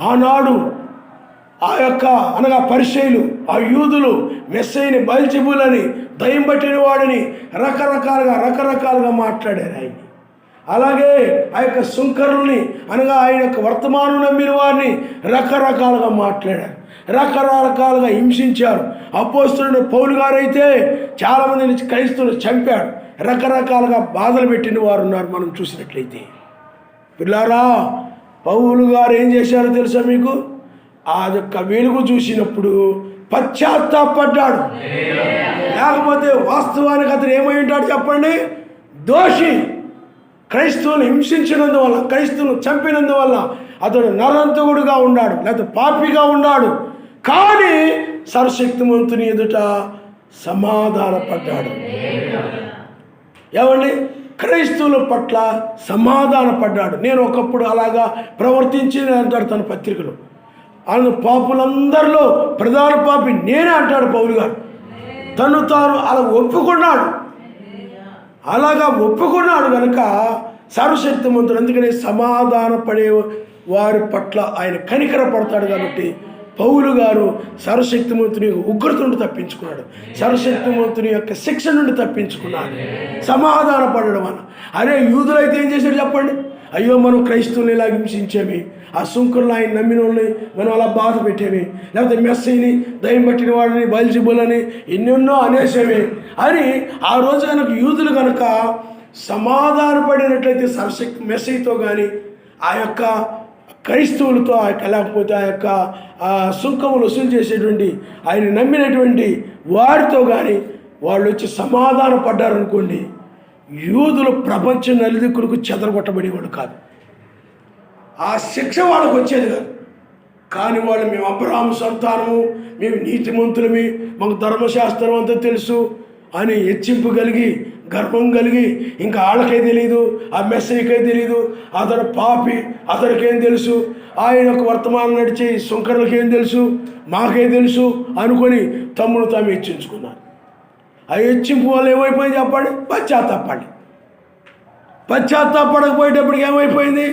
ఆనాడు అనగా పరిసయ్యులు, ఆ యూదులు మెస్సైని బయల్జెబూలని దయ్యం పట్టిన వాడిని రకరకాలుగా మాట్లాడారు ఆయన. అలాగే ఆ యొక్క సుంకరుల్ని అనగా ఆయన యొక్క వర్తమానం నమ్మిన వారిని రకరకాలుగా మాట్లాడారు, రకరకాలుగా హింసించారు. అపోస్తలుడైన పౌలు గారైతే చాలామందిని క్రైస్తవులు చంపాడు. రకరకాలుగా బాధలు పెట్టిన వారు ఉన్నారు మనం చూసినట్లయితే. పిల్లారా, పౌలు గారు ఏం చేశారో తెలుసా మీకు? ఆ యొక్క వెలుగు చూసినప్పుడు పశ్చాత్తాపడ్డాడు. లేకపోతే వాస్తవానికి అతను ఏమై ఉంటాడు చెప్పండి? దోషి. క్రైస్తవులను హింసించినందువల్ల, క్రైస్తవులను చంపినందువల్ల అతడు నరహంతకుడుగా ఉన్నాడు, లేకపోతే పాపిగా ఉన్నాడు. కానీ సర్వశక్తిమంతుని ఎదుట సమాధానపడ్డాడు. ఏమండి? క్రైస్తవుల పట్ల సమాధానపడ్డాడు. నేను ఒకప్పుడు అలాగా ప్రవర్తించి అంటాడు తన పత్రికలో. ఆయన పాపులందరిలో ప్రధాన పాపి నేనే అంటాడు పౌలు గారు. తాను అలా ఒప్పుకున్నాడు. అలాగా ఒప్పుకున్నాడు కనుక సర్వశక్తిమంతుడు. అందుకని సమాధానపడే వారి పట్ల ఆయన కనికర పడతాడు. కాబట్టి పౌలు గారు సర్వశక్తిమంతుని ఉగ్రత నుండి తప్పించుకున్నాడు, సర్వశక్తిమంతుని యొక్క శిక్ష నుండి తప్పించుకున్నాడు సమాధాన పడడం వల్ల. అరే యూదులైతే ఏం చేశాడు చెప్పండి? అయ్యో మనం క్రైస్తవుని ఇలా హింసించేమి, ఆ సుంకరులు ఆయన నమ్మిన వాళ్ళని మనం అలా బాధ పెట్టేవి, లేకపోతే మెస్సీని దయ్యం పట్టిన వాడిని బయల్జెబూలని ఎన్నెన్నో అనేసేవి అని ఆ రోజు కనుక యూదులు కనుక సమాధానపడినట్లయితే సర్వశక్తి మెస్సీతో కానీ ఆ యొక్క క్రైస్తవులతో లేకపోతే ఆ యొక్క సుంకములు వసూలు చేసేటువంటి ఆయన నమ్మినటువంటి వారితో కానీ వాళ్ళు వచ్చి సమాధాన పడ్డారనుకోండి, యూదులు ప్రపంచం నలుదిక్కులకు చెదరగొట్టబడేవాడు కాదు. ఆ శిక్ష వాళ్ళకు వచ్చేది కాదు. కానీ వాళ్ళు మేము అబ్రహాము సంతానము, మేము నీతిమంతులమి, మాకు ధర్మశాస్త్రం అంతా తెలుసు అని హెచ్చింపు కలిగి, గర్వం కలిగి, ఇంకా వాళ్ళకే తెలియదు, ఆ మెస్సీకే తెలియదు, అతడు పాపి, అతడికేం తెలుసు, ఆయన ఒక వర్తమానం నడిచి సుంకరులకేం తెలుసు, మాకే తెలుసు అనుకొని తమ్ముడు తాము హెచ్చించుకున్నారు. ఆ హెచ్చింపు వల్ల ఏమైపోయింది చెప్పండి? పశ్చాత్తాపడకపోయేటప్పటికి ఏమైపోయింది?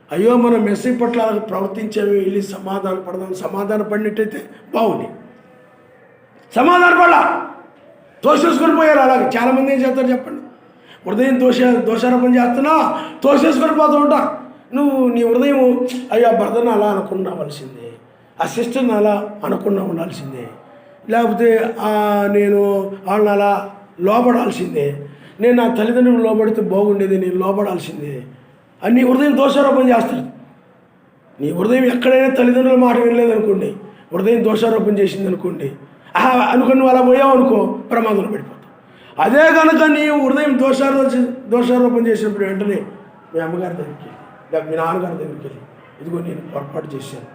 అయ్యో మనం మెస్సీ పట్ల ప్రవర్తించేవి, వెళ్ళి సమాధాన పడదాం. సమాధాన పడినట్టయితే బాగుంది. సమాధాన పడ తోసేసుకొని పోయారు. అలాగే చాలామంది ఏం చేస్తారు చెప్పండి? హృదయం దోషారోపణ చేస్తున్నా తోసేసుకొని పోతూ ఉంటారు. నువ్వు నీ హృదయం అయ్యో ఆ భర్తను అలా అనుకుని రావాల్సిందే, ఆ సిస్టర్ని అలా అనుకున్నా ఉండాల్సిందే, లేకపోతే నేను వాళ్ళని అలా లోబడాల్సిందే, నేను నా తల్లిదండ్రులు లోబడితే బాగుండేది, నేను లోబడాల్సిందే అని నీ హృదయం దోషారోపణ చేస్తుంది. నీ హృదయం ఎక్కడైనా తల్లిదండ్రుల మాట వినలేదనుకోండి, హృదయం దోషారోపణ చేసింది అనుకోండి, అనుకుని నువ్వు అలా పోయావు అనుకో, ప్రమాదంలో పడిపోతావు. అదే కనుక నీవు హృదయం దోషారోపణ చేసినప్పుడు వెంటనే మీ అమ్మగారి దగ్గరికి వెళ్ళి, లేక మీ నాన్నగారి దగ్గరికి వెళ్ళి, ఇదిగో నేను పొరపాటు చేశాను,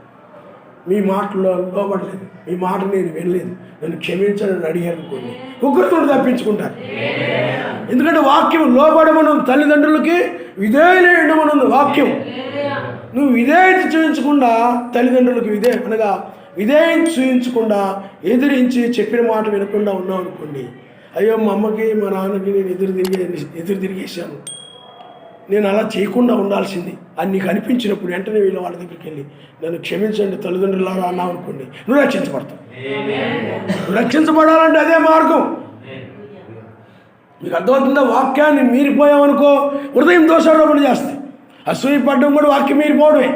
మీ మాటలో లోబడలేదు, మీ మాట నేను వినలేదు, నన్ను క్షమించాలని అడిగారు అనుకోండి, ఉగ్రతోడు తప్పించుకుంటారు. ఎందుకంటే వాక్యం లోబడమనం తల్లిదండ్రులకి విధేయుడమనుంది వాక్యం. నువ్వు విధేయత చూపించకుండా తల్లిదండ్రులకు అనగా విధేయత చూపించకుండా ఎదిరించి చెప్పిన మాట వినకుండా ఉన్నావు అనుకోండి, అయ్యో మా అమ్మకి మా నాన్నకి నేను ఎదురు తిరిగేశాను, నేను అలా చేయకుండా ఉండాల్సింది అని నీకు అనిపించినప్పుడు వెంటనే వీళ్ళు వాళ్ళ దగ్గరికి వెళ్ళి నన్ను క్షమించండి తల్లిదండ్రులారా అన్నావు అనుకోండి, నువ్వు రక్షించబడతావు. నువ్వు రక్షించబడాలంటే అదే మార్గం. మీకు అర్థమవుతుందా? వాక్యాన్ని మీరిపోయావనుకో హృదయం దోషారోపణ చేస్తాయి. అసూయపడడం కూడా వాక్యం మీరిపోవడమే,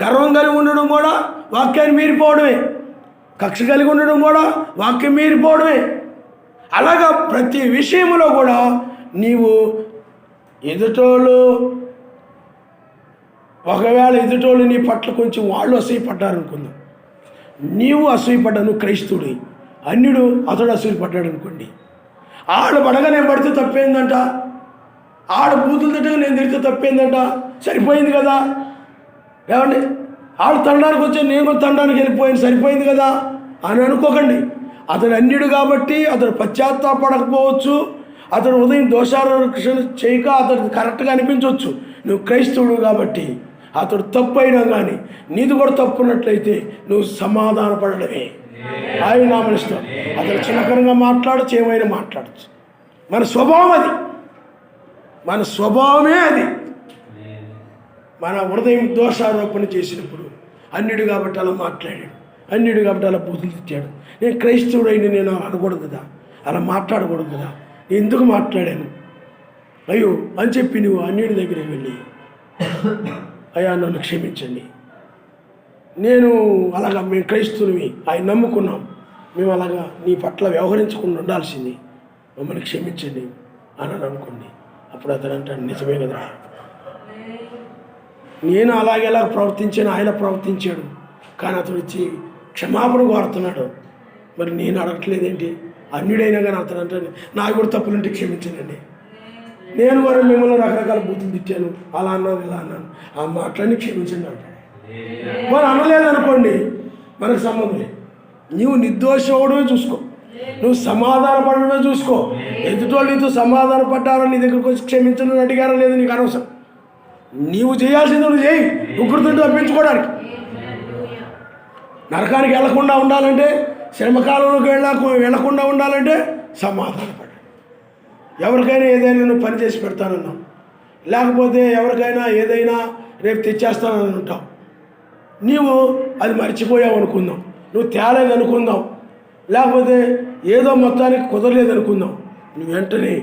గర్వం కలిగి ఉండడం కూడా వాక్యాన్ని మీరిపోవడమే, కక్ష కలిగి ఉండడం కూడా వాక్యం మీరిపోవడమే. అలాగా ప్రతి విషయంలో కూడా నీవు ఎదుటోళ్ళు ఒకవేళ ఎదుటోళ్ళు నీ పట్ల కొంచెం వాళ్ళు అసూయపడ్డారు అనుకుందాం, నీవు అసూయపడ్డా, నువ్వు క్రైస్తవుడి, అన్యుడు అతడు అసూయపడ్డాడు అనుకోండి, ఆడ పడగా నేను పడితే తప్పేందంట, ఆడ బూతులు తిట్టగా నేను తిడితే తప్పేందంట, సరిపోయింది కదా. ఏమండి, ఆడు తండానికి వచ్చి నేను కూడా తండానికి వెళ్ళిపోయింది, సరిపోయింది కదా అని అనుకోకండి. అతడు అన్యుడు కాబట్టి అతడు పశ్చాత్తాపడకపోవచ్చు, అతడు ఉదయం దోషారోపణ చేయక అతడు కరెక్ట్గా అనిపించవచ్చు. నువ్వు క్రైస్తవుడు కాబట్టి అతడు తప్పు అయినా కానీ నీది కూడా తప్పున్నట్లయితే నువ్వు సమాధానపడడమే. ఆయన నామనిస్తాం. అతడు చిన్నకరంగా మాట్లాడచ్చు, ఏమైనా మాట్లాడచ్చు. మన స్వభావం అది, మన స్వభావమే అది. మన హృదయం దోషారోపణ చేసినప్పుడు అన్యుడు కాబట్టి అలా మాట్లాడాడు, అన్యుడు కాబట్టి అలా బూతులు తిట్టాడు, నేను క్రైస్తవుడైన నేను అలా అనకూడదు కదా, అలా మాట్లాడకూడదు కదా, ఎందుకు మాట్లాడాను అయ్యో అని చెప్పి నువ్వు అన్యుడి దగ్గరికి వెళ్ళి, అయ్యా నన్ను క్షమించండి, నేను అలాగా మేము క్రైస్తవులవి ఆయన నమ్ముకున్నాం, మేము అలాగా నీ పట్ల వ్యవహరించకుండా ఉండాల్సింది, మమ్మల్ని క్షమించండి అని అనుకోండి. అప్పుడు అతను అంటాడు, నిజమే కదా, నేను అలాగేలా ప్రవర్తించాను, ఆయన ప్రవర్తించాడు, కానీ అతడు వచ్చి క్షమాపణ కోరుతున్నాడు, మరి నేను అడగట్లేదేంటి? అన్యుడైనా కానీ అతను అంటాడు, నాకు కూడా తప్పులుంటే క్షమించండి, నేను కూడా మిమ్మల్ని రకరకాల బూతులు తిట్టాను, అలా అన్నాను ఇలా అన్నాను, ఆ మాటలన్నీ క్షమించండి అంటాడు. మరి అనలేదనుకోండి మనకు సంబంధం లేదు. నువ్వు నిర్దోషం అవడమే చూసుకో, నువ్వు సమాధాన పడడమే చూసుకో. ఎదుటోళ్ళు నీతో సమాధాన పడ్డారని నీ దగ్గరకు వచ్చి క్షమించడం అడిగారో లేదు నీకు అనవసరం. నీవు చేయాల్సింది నువ్వు చేయి, ఉగ్రతను తప్పించుకోవడానికి. నరకానికి వెళ్లకుండా ఉండాలంటే, శ్రమకాలంలోకి వెళ్లకుండా ఉండాలంటే సమాధానపడ. ఎవరికైనా ఏదైనా నువ్వు పని చేసి పెడతానన్నావు, లేకపోతే ఎవరికైనా ఏదైనా రేపు తెచ్చేస్తానని ఉంటావు, నీవు అది మర్చిపోయావు అనుకుందాం, నువ్వు తేలేదు అనుకుందాం, లేకపోతే ఏదో మొత్తానికి కుదరలేదు అనుకుందాం, నువ్వు వెంటనే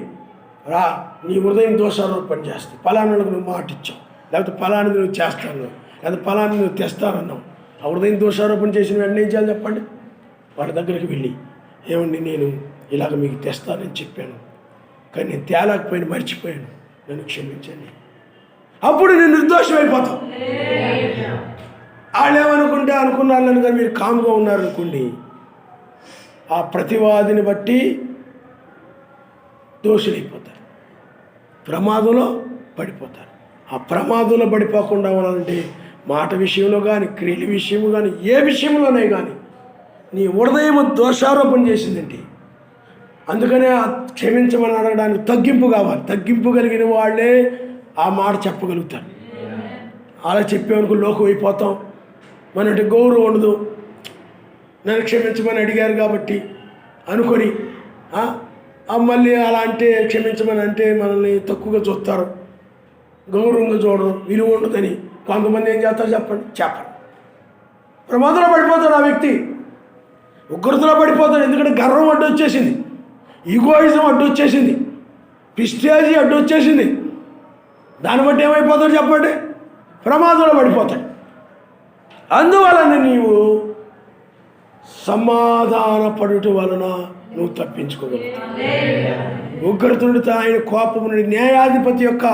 రా, నీ హృదయం దోషారోపణ చేస్తావు. ఫలానాలకు నువ్వు మాట ఇచ్చావు, లేకపోతే ఫలాని నువ్వు చేస్తాను, లేకపోతే ఫలాని నువ్వు తెస్తానన్నావు. ఆ హృదయం దోషారోపణ చేసిన వెంటనే ఏం చేయాలి చెప్పండి? వాడి దగ్గరికి వెళ్ళి, ఏమండి నేను ఇలాగ మీకు తెస్తానని చెప్పాను, కానీ నేను తేలేకపోయినా మర్చిపోయాను, నన్ను క్షమించండి. అప్పుడు నేను నిర్దోషం అయిపోతావు. వాళ్ళు ఏమనుకుంటే అనుకున్నారని కానీ మీరు కామ్గా ఉన్నారనుకోండి, ఆ ప్రతివాదిని బట్టి దోషులైపోతారు, ప్రమాదంలో పడిపోతారు. ఆ ప్రమాదంలో పడిపోకుండా ఉండాలంటే మాట విషయంలో కానీ, క్రియల విషయంలో కానీ, ఏ విషయంలోనే కానీ నీ హృదయం దోషారోపణ చేసిందండి. అందుకనే ఆ క్షమించమని అడగడానికి తగ్గింపు కావాలి. తగ్గింపు కలిగిన వాళ్ళే ఆ మాట చెప్పగలుగుతారు. అలా చెప్పేవరకు లోకం అయిపోతాం, మనటి గౌరవం ఉండదు. నన్ను క్షమించమని అడిగారు కాబట్టి అనుకొని మళ్ళీ అలా అంటే క్షమించమని అంటే మనల్ని తక్కువగా చూస్తారు, గౌరవంగా చూడరు, విలువ ఉండదని కొంతమంది ఏం చేస్తారు చెప్పండి, ప్రమాదంలో పడిపోతాడు ఆ వ్యక్తి, ఉగ్రతలో పడిపోతాడు. ఎందుకంటే గర్వం అడ్డు వచ్చేసింది, ఈగోయిజం అడ్డు వచ్చేసింది, ప్రిస్టేజీ అడ్డు వచ్చేసింది. దాన్ని బట్టి ఏమైపోతాడు చెప్పండి? ప్రమాదంలో పడిపోతాడు. అందువలన నీవు సమాధానపడుట వలన నువ్వు తప్పించుకోగలుగుతావు. ఉగ్రత నుండి, ఆయన కోపం నుండి, న్యాయాధిపతి యొక్క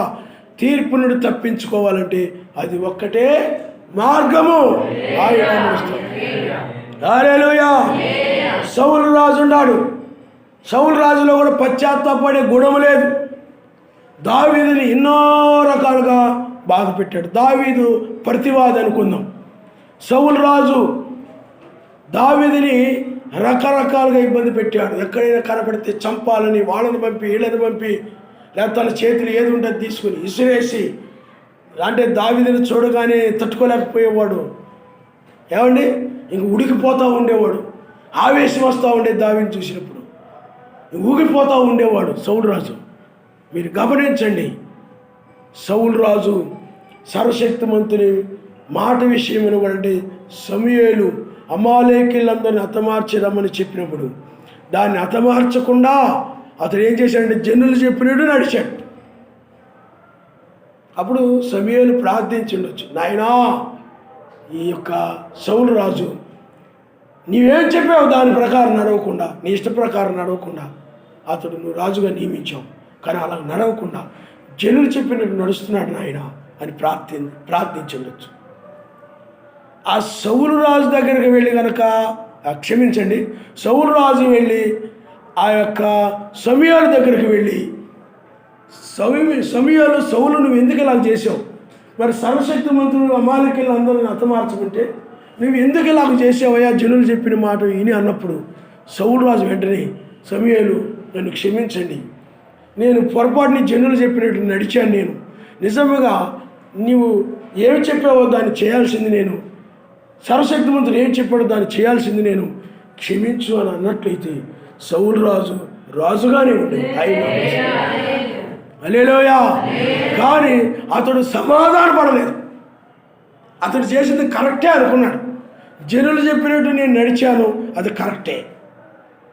తీర్పు నుండి తప్పించుకోవాలంటే అది ఒక్కటే మార్గము. ఆయన హల్లెలూయా. సౌలు రాజు ఉన్నాడు. సౌలు రాజులో కూడా పశ్చాత్తాపడే గుణం లేదు. దావీదుని ఎన్నో రకాలుగా బాధ పెట్టాడు. దావీదు ప్రతివాది అనుకుందాం. సౌలు రాజు దావీదుని రకరకాలుగా ఇబ్బంది పెట్టాడు. ఎక్కడైనా కనపడితే చంపాలని వాళ్ళని పంపి వీళ్ళని పంపి, లేకపోతే తన చేతులు ఏది ఉంటుంది తీసుకుని ఇసిరేసి, అంటే దావీదుని చూడగానే తట్టుకోలేకపోయేవాడు. ఏమండి, ఇంక ఉడికిపోతూ ఉండేవాడు. ఆవేశం వస్తూ ఉండేది దావీదుని చూసినప్పుడు. ఊగిపోతూ ఉండేవాడు సౌలు రాజు. మీరు గమనించండి, సౌలు రాజు సర్వశక్తిమంతుని మాట విషయమైన అంటే సమూయేలు అమాలేకీయులందరిని హతమార్చి రమ్మని చెప్పినప్పుడు దాన్ని హతమార్చకుండా అతడు ఏం చేశాడంటే జనులు చెప్పినట్టు నడిచాడు. అప్పుడు సమూయేలు ప్రార్థించుండొచ్చు, నాయనా ఈ యొక్క సౌలు రాజు నీవేం చెప్పావు దాని ప్రకారం నడవకుండా, నీ ఇష్ట ప్రకారం నడవకుండా అతడు నువ్వు రాజుగా నియమించావు, కానీ అలా నడవకుండా జనులు చెప్పినట్టు నడుస్తున్నాడు నాయన అని ప్రార్థించుండొచ్చు. ఆ సౌలు రాజు దగ్గరికి వెళ్ళి కనుక క్షమించండి, సౌలు రాజు వెళ్ళి ఆ యొక్క సమూయేలు దగ్గరికి వెళ్ళి, సమూయేలు సౌలు నువ్వు ఎందుకు ఇలా చేసావు, మరి సర్వశక్తిమంతుడు అమాలేకీయులను అందరిని హతమార్చుకుంటే నువ్వు ఎందుకు ఇలాగ చేసావయ్యా జనులు చెప్పిన మాట విని అన్నప్పుడు సౌలు రాజు వెంటనే సమూయేలు నన్ను క్షమించండి, నేను పొరపాటుని జనులు చెప్పినట్టు నడిచాను, నేను నిజంగా నీవు ఏమి చెప్పావో దాన్ని చేయాల్సింది నేను, సర్వశక్తిమంతుడు ఏం చెప్పాడో దాన్ని చేయాల్సింది నేను, క్షమించు అని అన్నట్లయితే సౌలు రాజు రాజుగానే ఉండేది. హల్లెలూయా. కానీ అతడు సమాధాన పడలేదు. అతడు చేసింది కరెక్టే అనుకున్నాడు. జనులు చెప్పినట్టు నేను నడిచాను, అది కరెక్టే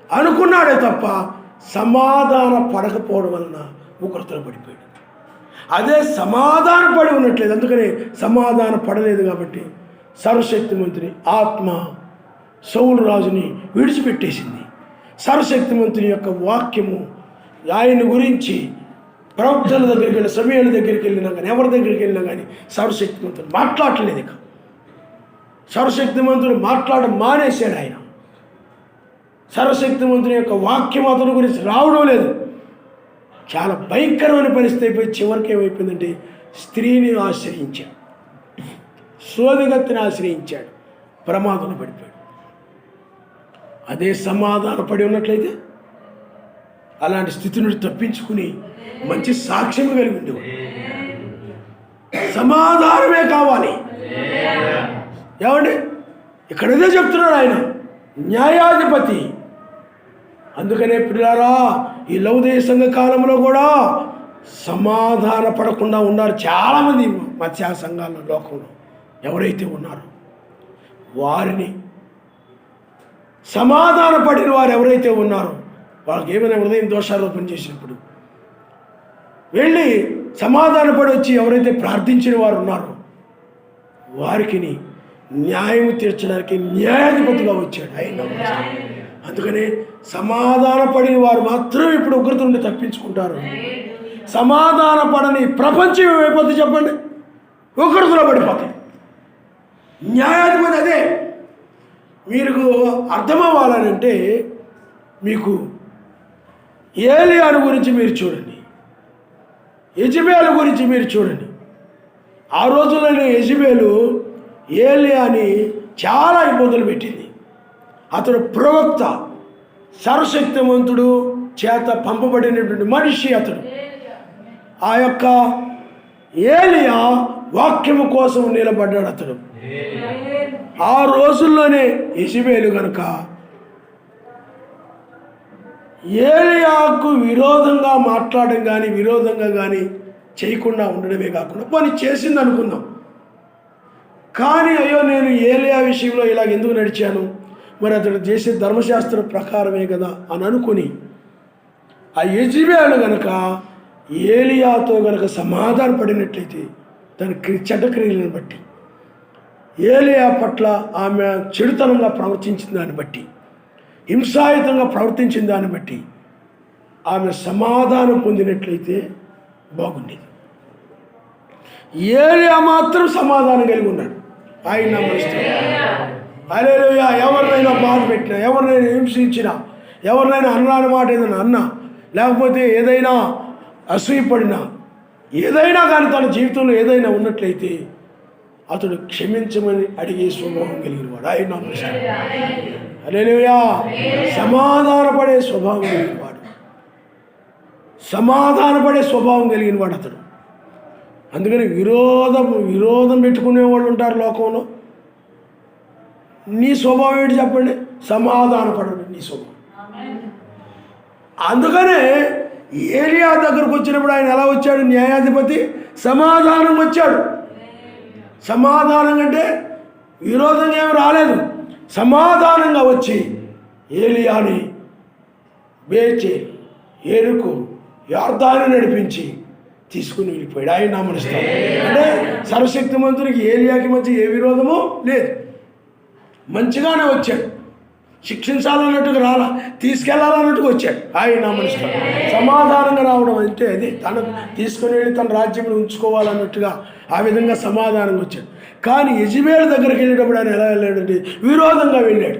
అనుకున్నాడే తప్ప సమాధాన పడకపోవడం వలన ఉగ్రతలు పడిపోయాడు. అదే సమాధాన పడి ఉన్నట్లేదు, అందుకని సమాధాన పడలేదు కాబట్టి సర్వశక్తిమంతుని ఆత్మ సౌలు రాజుని విడిచిపెట్టేసింది. సర్వశక్తిమంతుని యొక్క వాక్యము ఆయన గురించి ప్రవక్తల దగ్గరికి వెళ్ళి, సమూయేలు దగ్గరికి వెళ్ళినా కానీ, ఎవరి దగ్గరికి వెళ్ళినా కానీ సర్వశక్తిమంతుడు మాట్లాడలేదు. ఇక సర్వశక్తిమంతుడు మాట్లాడడం మానేశాడు. ఆయన సర్వశక్తిమంతుని యొక్క వాక్యం అతని గురించి రావడం లేదు. చాలా భయంకరమైన పరిస్థితి అయిపోయి చివరికి ఏమైపోయిందంటే స్త్రీని ఆశ్రయించాడు, సోదిగత్తిని ఆశ్రయించాడు, ప్రమాదంలో పడిపోయాడు. అదే సమాధాన పడి ఉన్నట్లయితే అలాంటి స్థితి నుండి తప్పించుకుని మంచి సాక్ష్యం కలిగి ఉండేవాడు. సమాధానమే కావాలి. ఏమండి, ఇక్కడ ఏదో చెప్తున్నాడు ఆయన న్యాయాధిపతి. అందుకనే పిల్లారా, ఈ లౌదీయ సంఘ కాలంలో కూడా సమాధాన పడకుండా ఉన్నారు చాలామంది మత్స్య సంఘాల లోకంలో. ఎవరైతే ఉన్నారో వారిని సమాధాన పడిన వారు ఎవరైతే ఉన్నారో వాళ్ళకి ఏమైనా హృదయం దోషారోపణ చేసినప్పుడు వెళ్ళి సమాధానపడి వచ్చి ఎవరైతే ప్రార్థించిన వారు ఉన్నారో వారికి న్యాయం తీర్చడానికి న్యాయాధిపతిగా వచ్చాడు ఆయన. అందుకనే సమాధాన పడిన వారు మాత్రం ఇప్పుడు ఉగ్రత నుండి తప్పించుకుంటారు. సమాధాన పడని ప్రపంచం ఏమైపోతుంది చెప్పండి, ఉగ్రతలో పడిపోతాయి. న్యాయాధిపతి అదే. మీకు అర్థమవ్వాలనంటే మీకు ఏలియాను గురించి మీరు చూడండి, యెజబెలు గురించి మీరు చూడండి. ఆ రోజుల్లో యెజబెలు ఏలియాని చాలా ఇబ్బందులు పెట్టింది. అతడు ప్రవక్త, సర్వశక్తిమంతుడు చేత పంపబడినటువంటి మనిషి అతడు. ఆ యొక్క ఏలియా వాక్యము కోసం నిలబడ్డాడు అతడు. ఆ రోజుల్లోనే యెజబెలు కనుక ఏలియాకు విరోధంగా మాట్లాడడం కానీ విరోధంగా కానీ చేయకుండా ఉండడమే కాకుండా పని చేసింది అనుకుందాం. కానీ అయ్యో నేను ఏలియా విషయంలో ఇలాగ ఎందుకు నడిచాను, మరి అతడు చేసే ధర్మశాస్త్రం ప్రకారమే కదా అని అనుకుని ఆ యెజబెలు గనక ఏలియాతో గనక సమాధాన పడినట్లయితే తన చెడ్డ క్రియలను బట్టి, ఏలియా పట్ల ఆమె చెడుతనంగా ప్రవర్తించిన దాన్ని బట్టి, హింసాయుతంగా ప్రవర్తించిన దాన్ని బట్టి ఆమె సమాధానం పొందినట్లయితే బాగుండేది. ఏలియా మాత్రం సమాధానం కలిగి ఉన్నాడు. ఆయన హల్లెలూయా. ఎవరినైనా బాధ పెట్టినా, ఎవరినైనా హింసించినా, ఎవరినైనా అన్నాని మాట ఏదైనా అన్నా, లేకపోతే ఏదైనా అసూయపడినా, ఏదైనా కానీ తన జీవితంలో ఏదైనా ఉన్నట్లయితే అతడు క్షమించమని అడిగే స్వభావం కలిగిన వాడు. ఆయన హల్లెలూయా. సమాధానపడే స్వభావం కలిగిన వాడు, సమాధానపడే స్వభావం కలిగిన వాడు అతడు. అందుకని విరోధం పెట్టుకునే వాళ్ళు ఉంటారు లోకంలో. నీ స్వభావం ఏంటి చెప్పండి? సమాధానపడండి నీ స్వభావం. అందుకనే ఏలియా దగ్గరకు వచ్చినప్పుడు ఆయన ఎలా వచ్చాడు? న్యాయాధిపతి సమాధానం వచ్చాడు. సమాధానం అంటే విరోధంగా ఏమి రాలేదు, సమాధానంగా వచ్చి ఏలియాని బేచేల్, ఎరుకు, యొర్దాను నడిపించి తీసుకుని వెళ్ళిపోయాడు. ఆయన నామనిస్తాడు. అంటే సర్వశక్తిమంతునికి ఏలియాకి మధ్య ఏ విరోధము లేదు, మంచిగానే వచ్చాడు. శిక్షించాలన్నట్టుగా రాలా, తీసుకెళ్లాలన్నట్టుగా వచ్చాడు. ఆయన నామనిస్తాడు. సమాధానంగా రావడం అంటే అది తను తీసుకుని వెళ్ళి తన రాజ్యంలో ఉంచుకోవాలన్నట్టుగా ఆ విధంగా సమాధానంగా వచ్చాడు. కానీ యెజెబెలు దగ్గరికి వెళ్ళేటప్పుడు ఆయన ఎలా వెళ్ళాడంటే విరోధంగా వెళ్ళాడు.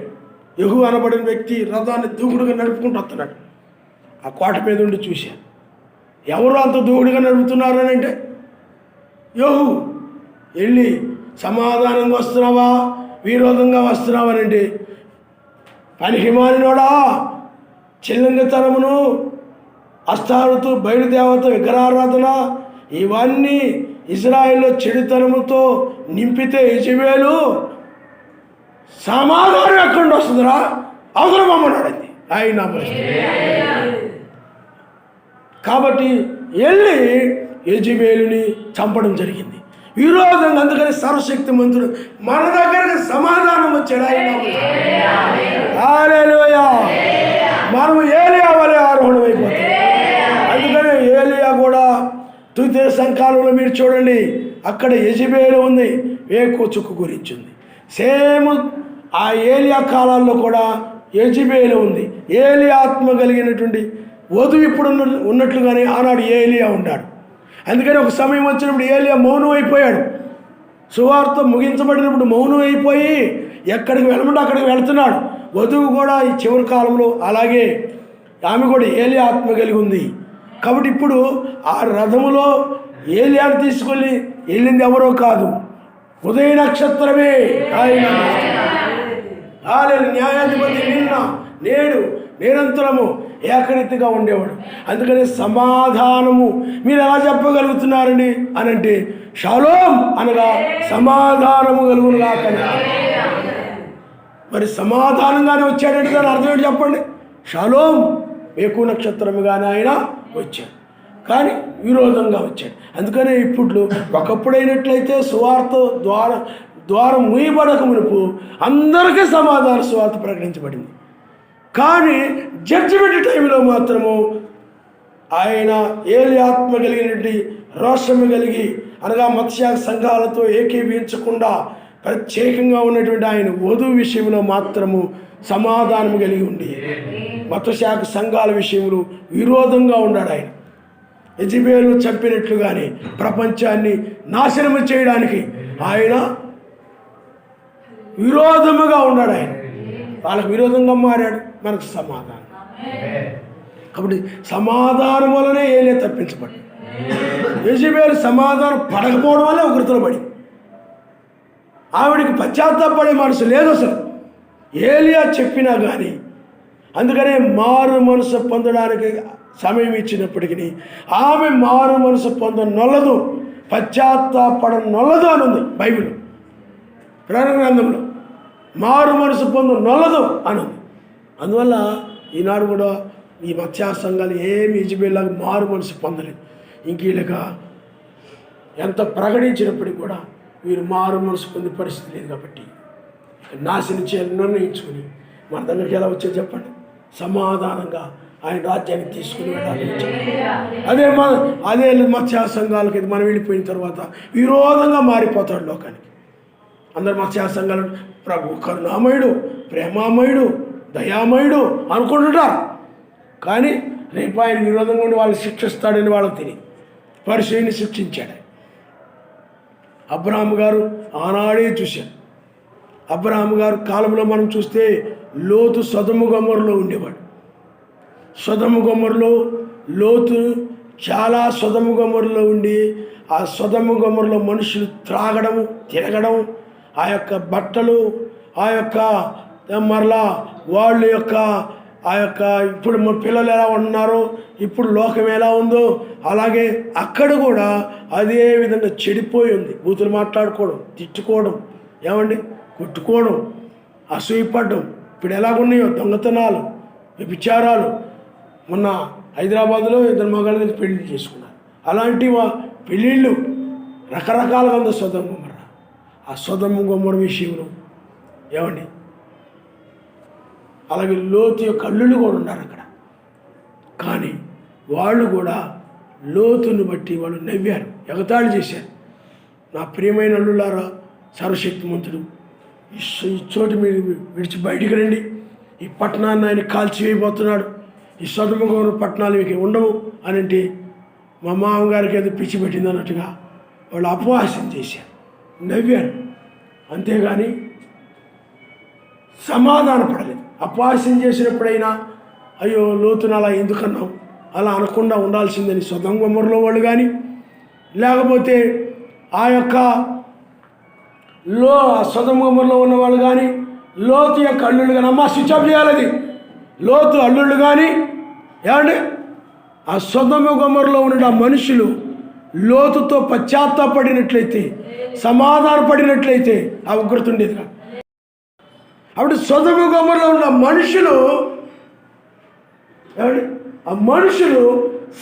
యెహూ అనబడిన వ్యక్తి రథాన్ని దూకుడుగా నడుపుకుంటూ వస్తున్నాడు. ఆ కోట మీద ఉండి చూశాను, ఎవరు అంత దూకుడుగా నడుపుతున్నారు అని అంటే, యెహూ వెళ్ళి సమాధానంగా వస్తున్నావా విరోధంగా వస్తున్నావా అని అంటే, పనికిమాలినోడా, చిల్లంగితనమును, అస్తారుతు, బయలుదేవత, విగ్రహారాధన ఇవన్నీ ఇజ్రాయెల్లో చెడుతనముతో నింపితే యెజెబెలు సమాధానం ఎక్కడి వస్తుందిరా, అవసరం అమ్మన్నాడండి ఆయన. కాబట్టి వెళ్ళి యెజెబెలుని చంపడం జరిగింది విరోధంగా. అందుకని సర్వశక్తిమంతుడు మన దగ్గరకు సమాధానం వచ్చాడు. ఆయన హల్లెలూయా. మనం ఏలియా వలె ఆరోహణం అయిపోతాం. అందుకని ఏలియా కూడా తుది సంకాలంలో మీరు చూడండి, అక్కడ యెజెబెలు ఉంది, వేకు చుక్కు గురించి ఉంది. సేమ్ ఆ ఏలియా కాలాల్లో కూడా యెజెబెలు ఉంది. ఏలియా ఆత్మ కలిగినటువంటి వధువు ఇప్పుడు ఉన్నట్లుగానే ఆనాడు ఏలియా ఉన్నాడు. అందుకని ఒక సమయం వచ్చినప్పుడు ఏలియా మౌనం అయిపోయాడు. సువార్త ముగించబడినప్పుడు మౌనం అయిపోయి ఎక్కడికి వెళ్ళమంటే అక్కడికి వెళ్తున్నాడు. వధువు కూడా ఈ చివరి కాలంలో అలాగే ఆమె కూడా ఏలియా ఆత్మ కలిగి ఉంది. కాబట్టి ఇప్పుడు ఆ రథములో ఏలియాను తీసుకొని వెళ్ళింది ఎవరో కాదు, ఉదయ నక్షత్రమే. ఆయన న్యాయాధిపతి నిన్న నేడు నిరంతరము ఏకరీతిగా ఉండేవాడు. అందుకని సమాధానము మీరు ఎలా చెప్పగలుగుతున్నారండి అని అంటే, షాలోమ్ అనగా సమాధానము కలుగునుగా. మరి సమాధానంగానే వచ్చాడంటే దాని అర్థం ఏంటి చెప్పండి? షాలోమ్ వేకు నక్షత్రముగానే ఆయన వచ్చాడు, కానీ విరోధంగా వచ్చాడు. అందుకనే ఇప్పుడు ఒకప్పుడైనట్లయితే సువార్త ద్వారం మూయబడక మునుపు అందరికీ సమాధాన సువార్త ప్రకటించబడింది. కానీ జడ్జిమెంట్ టైంలో మాత్రము ఆయన ఏలి ఆత్మ కలిగినటువంటి రోషము కలిగి, అనగా మత్స్య సంఘాలతో ఏకీభవించకుండా ప్రత్యేకంగా ఉన్నటువంటి ఆయన వధువు విషయంలో మాత్రము సమాధానం కలిగి ఉండి, మతశాఖ సంఘాల విషయంలో విరోధంగా ఉన్నాడు. ఆయన యెజెబెలు చంపినట్లుగానే ప్రపంచాన్ని నాశనము చేయడానికి ఆయన విరోధముగా ఉన్నాడు. ఆయన వాళ్ళకు విరోధంగా మారాడు, మనకు సమాధానం. కాబట్టి సమాధానం వల్లనే ఏలియా తప్పించబడి, యెజెబెలు సమాధానం పడకపోవడం వల్ల ఉగ్రతలో పడి ఆవిడికి పశ్చాత్తాపడే మనసు లేదు అసలు. ఏలియా చెప్పినా కానీ, అందుకనే మారు మనసు పొందడానికి సమయం ఇచ్చినప్పటికీ ఆమె మారు మనసు పొందనొల్లదు, పశ్చాత్తాపడనొల్లదు అని ఉంది బైబిల్ ప్రకటన గ్రంథంలో. మారు మనసు పొందనొల్లదు అని ఉంది. అందువల్ల ఈనాడు కూడా ఈ మత్స్య సంఘాలు ఏమి యెజెబెలులాగా మారు మనసు పొందలేదు. ఇంక వీళ్ళగా ఎంత ప్రకటించినప్పటికీ కూడా వీరు మారు మనసు పొందే పరిస్థితి లేదు. కాబట్టి నాశనం చేయాలని నిర్ణయించుకుని మన దగ్గరికి ఎలా వచ్చేది చెప్పండి? సమాధానంగా ఆయన రాజ్యాన్ని తీసుకుని వెళ్ళాలి. అదే మత్స్య సంఘాలకి మనం వెళ్ళిపోయిన తర్వాత విరోధంగా మారిపోతాడు లోకానికి. అందరు మత్స్య సంఘాలు ప్రభు కరుణామయుడు, ప్రేమామయుడు, దయామయుడు అనుకుంటుంటారు. కానీ రేపు ఆయన విరోధంగా ఉండి వాళ్ళు శిక్షిస్తాడని వాళ్ళకి తెలియదు. పరిశీలిని శిక్షించాడు. అబ్రహాము గారు ఆనాడే చూశాడు, అబ్రహాము గారు కాలంలో మనం చూస్తే లోతు సొదొమ గొమొరలో ఉండేవాడు. సొదొమ గొమొరలో లోతు చాలా సొదొమ గొమొరలో ఉండి ఆ సొదొమ గొమొరలో మనుషులు త్రాగడం, తిరగడం, ఆ యొక్క బట్టలు, ఆ యొక్క మరలా వాళ్ళ యొక్క ఆ యొక్క ఇప్పుడు మన పిల్లలు ఎలా ఉన్నారో, ఇప్పుడు లోకం ఎలా ఉందో అలాగే అక్కడ కూడా అదే విధంగా చెడిపోయి ఉంది. బూతులు మాట్లాడుకోవడం, తిట్టుకోవడం, ఏమండి కొట్టుకోవడం, అసూయపడడం, ఇప్పుడు ఎలాగున్నాయో దొంగతనాలు, విచారాలు. మొన్న హైదరాబాద్లో 2 మగాళ్ళు పెళ్లి చేసుకున్నారు. అలాంటి పెళ్ళిళ్ళు రకరకాలుగా ఉంది సొదొమ గొమొర్రా. ఆ సొదొమ గొమొర్రా విషయంలో ఏమండి అలాగే లోతు యొక్క అల్లుళ్ళు కూడా ఉన్నారు అక్కడ. కానీ వాళ్ళు కూడా లోతుని బట్టి వాళ్ళు నవ్వారు, ఎగతాళి చేశారు. నా ప్రియమైన అల్లులారా, సర్వశక్తిమంతుడు ఈ చోటు మీరు విడిచి బయటికి రండి, ఈ పట్టణాన్ని ఆయన కాల్చివేయబోతున్నాడు, ఈ సొదొమ గొమొర్రా పట్టణాలు మీకు ఉండవు అని అంటే మా మామగారికి అది పిచ్చి పెట్టింది అన్నట్టుగా వాళ్ళు అపహాస్యం చేశారు, నవ్వారు. అంతేగాని సమాధానపడలేదు. అపహాస్యం చేసినప్పుడైనా అయ్యో లోతును అలా ఎందుకన్నావు, అలా అనకుండా ఉండాల్సిందని సొదొమ గొమొర్రాలో వాళ్ళు కానీ, లేకపోతే ఆ యొక్క సొదొమ గొమొర్రాలో ఉన్నవాళ్ళు కానీ, లోతు యొక్క అల్లుళ్ళు కానీ, అమ్మ స్విచ్ ఆఫ్ చేయాలి, లోతు అల్లుళ్ళు కానీ ఏమండి ఆ సొదొమ గొమొర్రాలో ఉన్న ఆ మనుషులు లోతుతో పశ్చాత్తాపడినట్లయితే, సమాధానపడినట్లయితే ఆ ఉగ్రత ఉండేది కాదు. అప్పుడు సొదొమ గొమొర్రాలో ఉన్న మనుషులు ఏమండి ఆ మనుషులు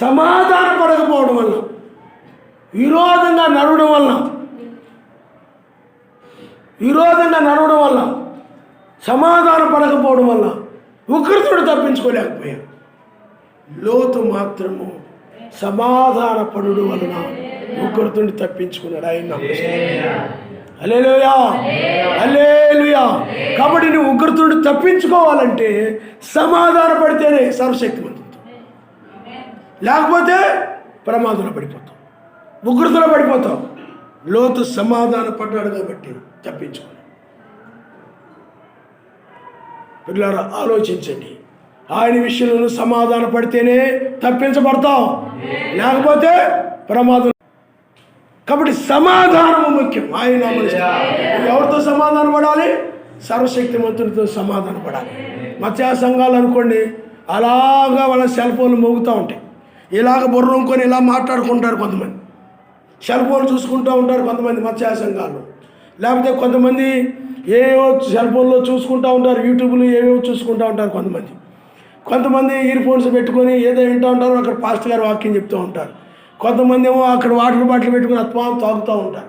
సమాధానపడకపోవడం వల్ల, విరోధంగా నడవడం వల్ల, సమాధాన పడకపోవడం వల్ల ఉగ్రతుడు తప్పించుకోలేకపోయారు. లోతు మాత్రము సమాధానపడుడు వలన ఉగ్రతుడిని తప్పించుకున్నాడు. ఆయన హల్లెలూయా, హల్లెలూయా. కాబట్టి నువ్వు ఉగ్రతుడిని తప్పించుకోవాలంటే సమాధాన పడితేనే సర్వశక్తిమంతుడు, లేకపోతే ప్రమాదంలో పడిపోతావు, ఉగ్రతలో పడిపోతావు. లోతు సమాధాన పడ్డాడు కాబట్టి తప్పించుకున్నాడు. పిల్లలారా ఆలోచించండి, ఆయన విషయంలో సమాధాన పడితేనే తప్పించబడతావు, లేకపోతే ప్రమాదం. కాబట్టి సమాధానము ముఖ్యం. ఆయన ఎవరితో సమాధాన పడాలి? సర్వశక్తిమంతుడితో సమాధాన పడాలి. మత్స్య సంఘాలు అనుకోండి, అలాగా వాళ్ళ సెల్ ఫోన్లు మోగుతూ ఉంటాయి, ఇలాగ బుర్రంకొని ఇలా మాట్లాడుకుంటారు కొంతమంది, సెల్ ఫోన్ చూసుకుంటూ ఉంటారు కొంతమంది మత్స్య సంఘాలు. లేకపోతే కొంతమంది ఏవో సెల్ ఫోన్లో చూసుకుంటూ ఉంటారు, యూట్యూబ్లో ఏవేవో చూసుకుంటూ ఉంటారు కొంతమంది ఇయర్ ఫోన్స్ పెట్టుకొని ఏదో వింటూ ఉంటారు, అక్కడ పాస్టర్ గారు వాక్యం చెప్తూ ఉంటారు. కొంతమంది ఏమో అక్కడ వాటర్ బాటిల్ పెట్టుకుని అత్మానం తాగుతూ ఉంటారు,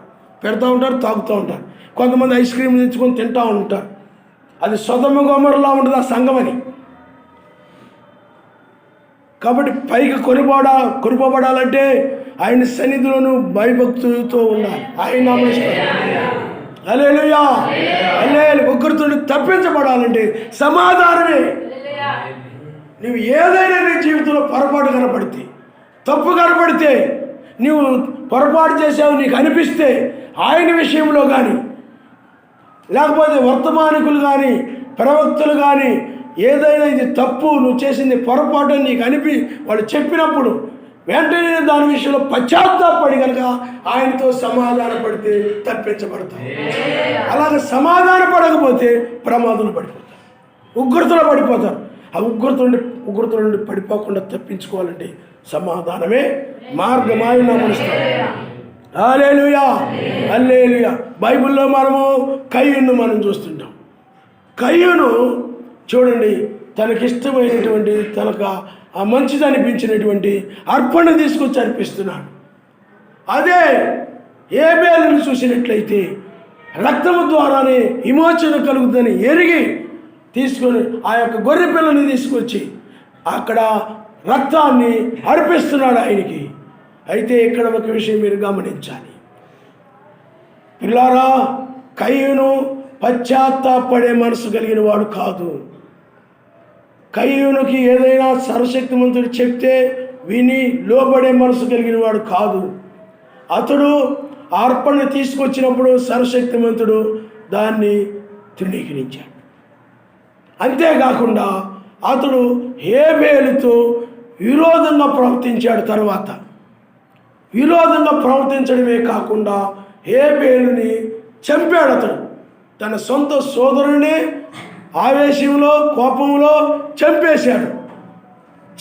తాగుతూ ఉంటారు. కొంతమంది ఐస్ క్రీమ్ తెచ్చుకొని తింటూ ఉంటారు. అది సొదొమ గొమొర్రాలా ఉంటుంది ఆ సంఘం అని. కాబట్టి పైకి కొనిపోబడాలంటే ఆయన సన్నిధిలోనూ భయభక్తులతో ఉండాలి. ఆయన హల్లెలూయా, హల్లెలూయా. ఉగ్రతుడు తప్పించబడాలంటే సమాధానమే. నువ్వు ఏదైనా నీ జీవితంలో పొరపాటు కనపడితే, తప్పు కనపడితే, నువ్వు పొరపాటు చేసావు నీకు అనిపిస్తే, ఆయన విషయంలో కానీ లేకపోతే వర్తమానికులు కానీ ప్రవక్తలు కానీ ఏదైనా ఇది తప్పు, నువ్వు చేసింది పొరపాటు అని నీకు వాళ్ళు చెప్పినప్పుడు వెంటనే దాని విషయంలో పశ్చాత్తాపడి కనుక ఆయనతో సమాధాన పడితే తప్పించబడతావు. అలాగే సమాధాన పడకపోతే ప్రమాదంలో పడిపోతారు, ఉగ్రతలో పడిపోతారు. ఆ ఉగ్రత నుండి పడిపోకుండా తప్పించుకోవాలంటే సమాధానమే మార్గం. ఆయన నమస్కారం. హల్లెలూయా, హల్లెలూయా. బైబిల్లో మనము కయ్యూను మనం చూస్తుంటాం. కయ్యూను చూడండి, తనకిష్టమైనటువంటి, తనకు ఆ మంచిది అనిపించినటువంటి అర్పణ తీసుకొచ్చి అర్పిస్తున్నాడు. అదే ఏబేలును చూసినట్లయితే రక్తము ద్వారానే విమోచన కలుగుతుందని ఎరిగి తీసుకొని ఆ యొక్క గొర్రె పిల్లని తీసుకొచ్చి అక్కడ రక్తాన్ని అర్పిస్తున్నాడు ఆయనకి. అయితే ఇక్కడ ఒక విషయం మీరు గమనించాలి పిల్లారా, కయ్యూను పశ్చాత్తాపడే మనసు కలిగిన వాడు కాదు. కయ్యూనుకి ఏదైనా సర్వశక్తిమంతుడు చెప్తే విని లోబడే మనసు కలిగిన వాడు కాదు. అతడు అర్పణ తీసుకొచ్చినప్పుడు సర్వశక్తిమంతుడు దాన్ని తృణీకరించాడు. అంతేకాకుండా అతడు హేబేలుతో విరోధంగా ప్రవర్తించాడు. తర్వాత విరోధంగా ప్రవర్తించడమే కాకుండా హేబేలుని చంపాడు. అతడు తన సొంత సోదరుని ఆవేశంలో కోపంలో చంపేశాడు.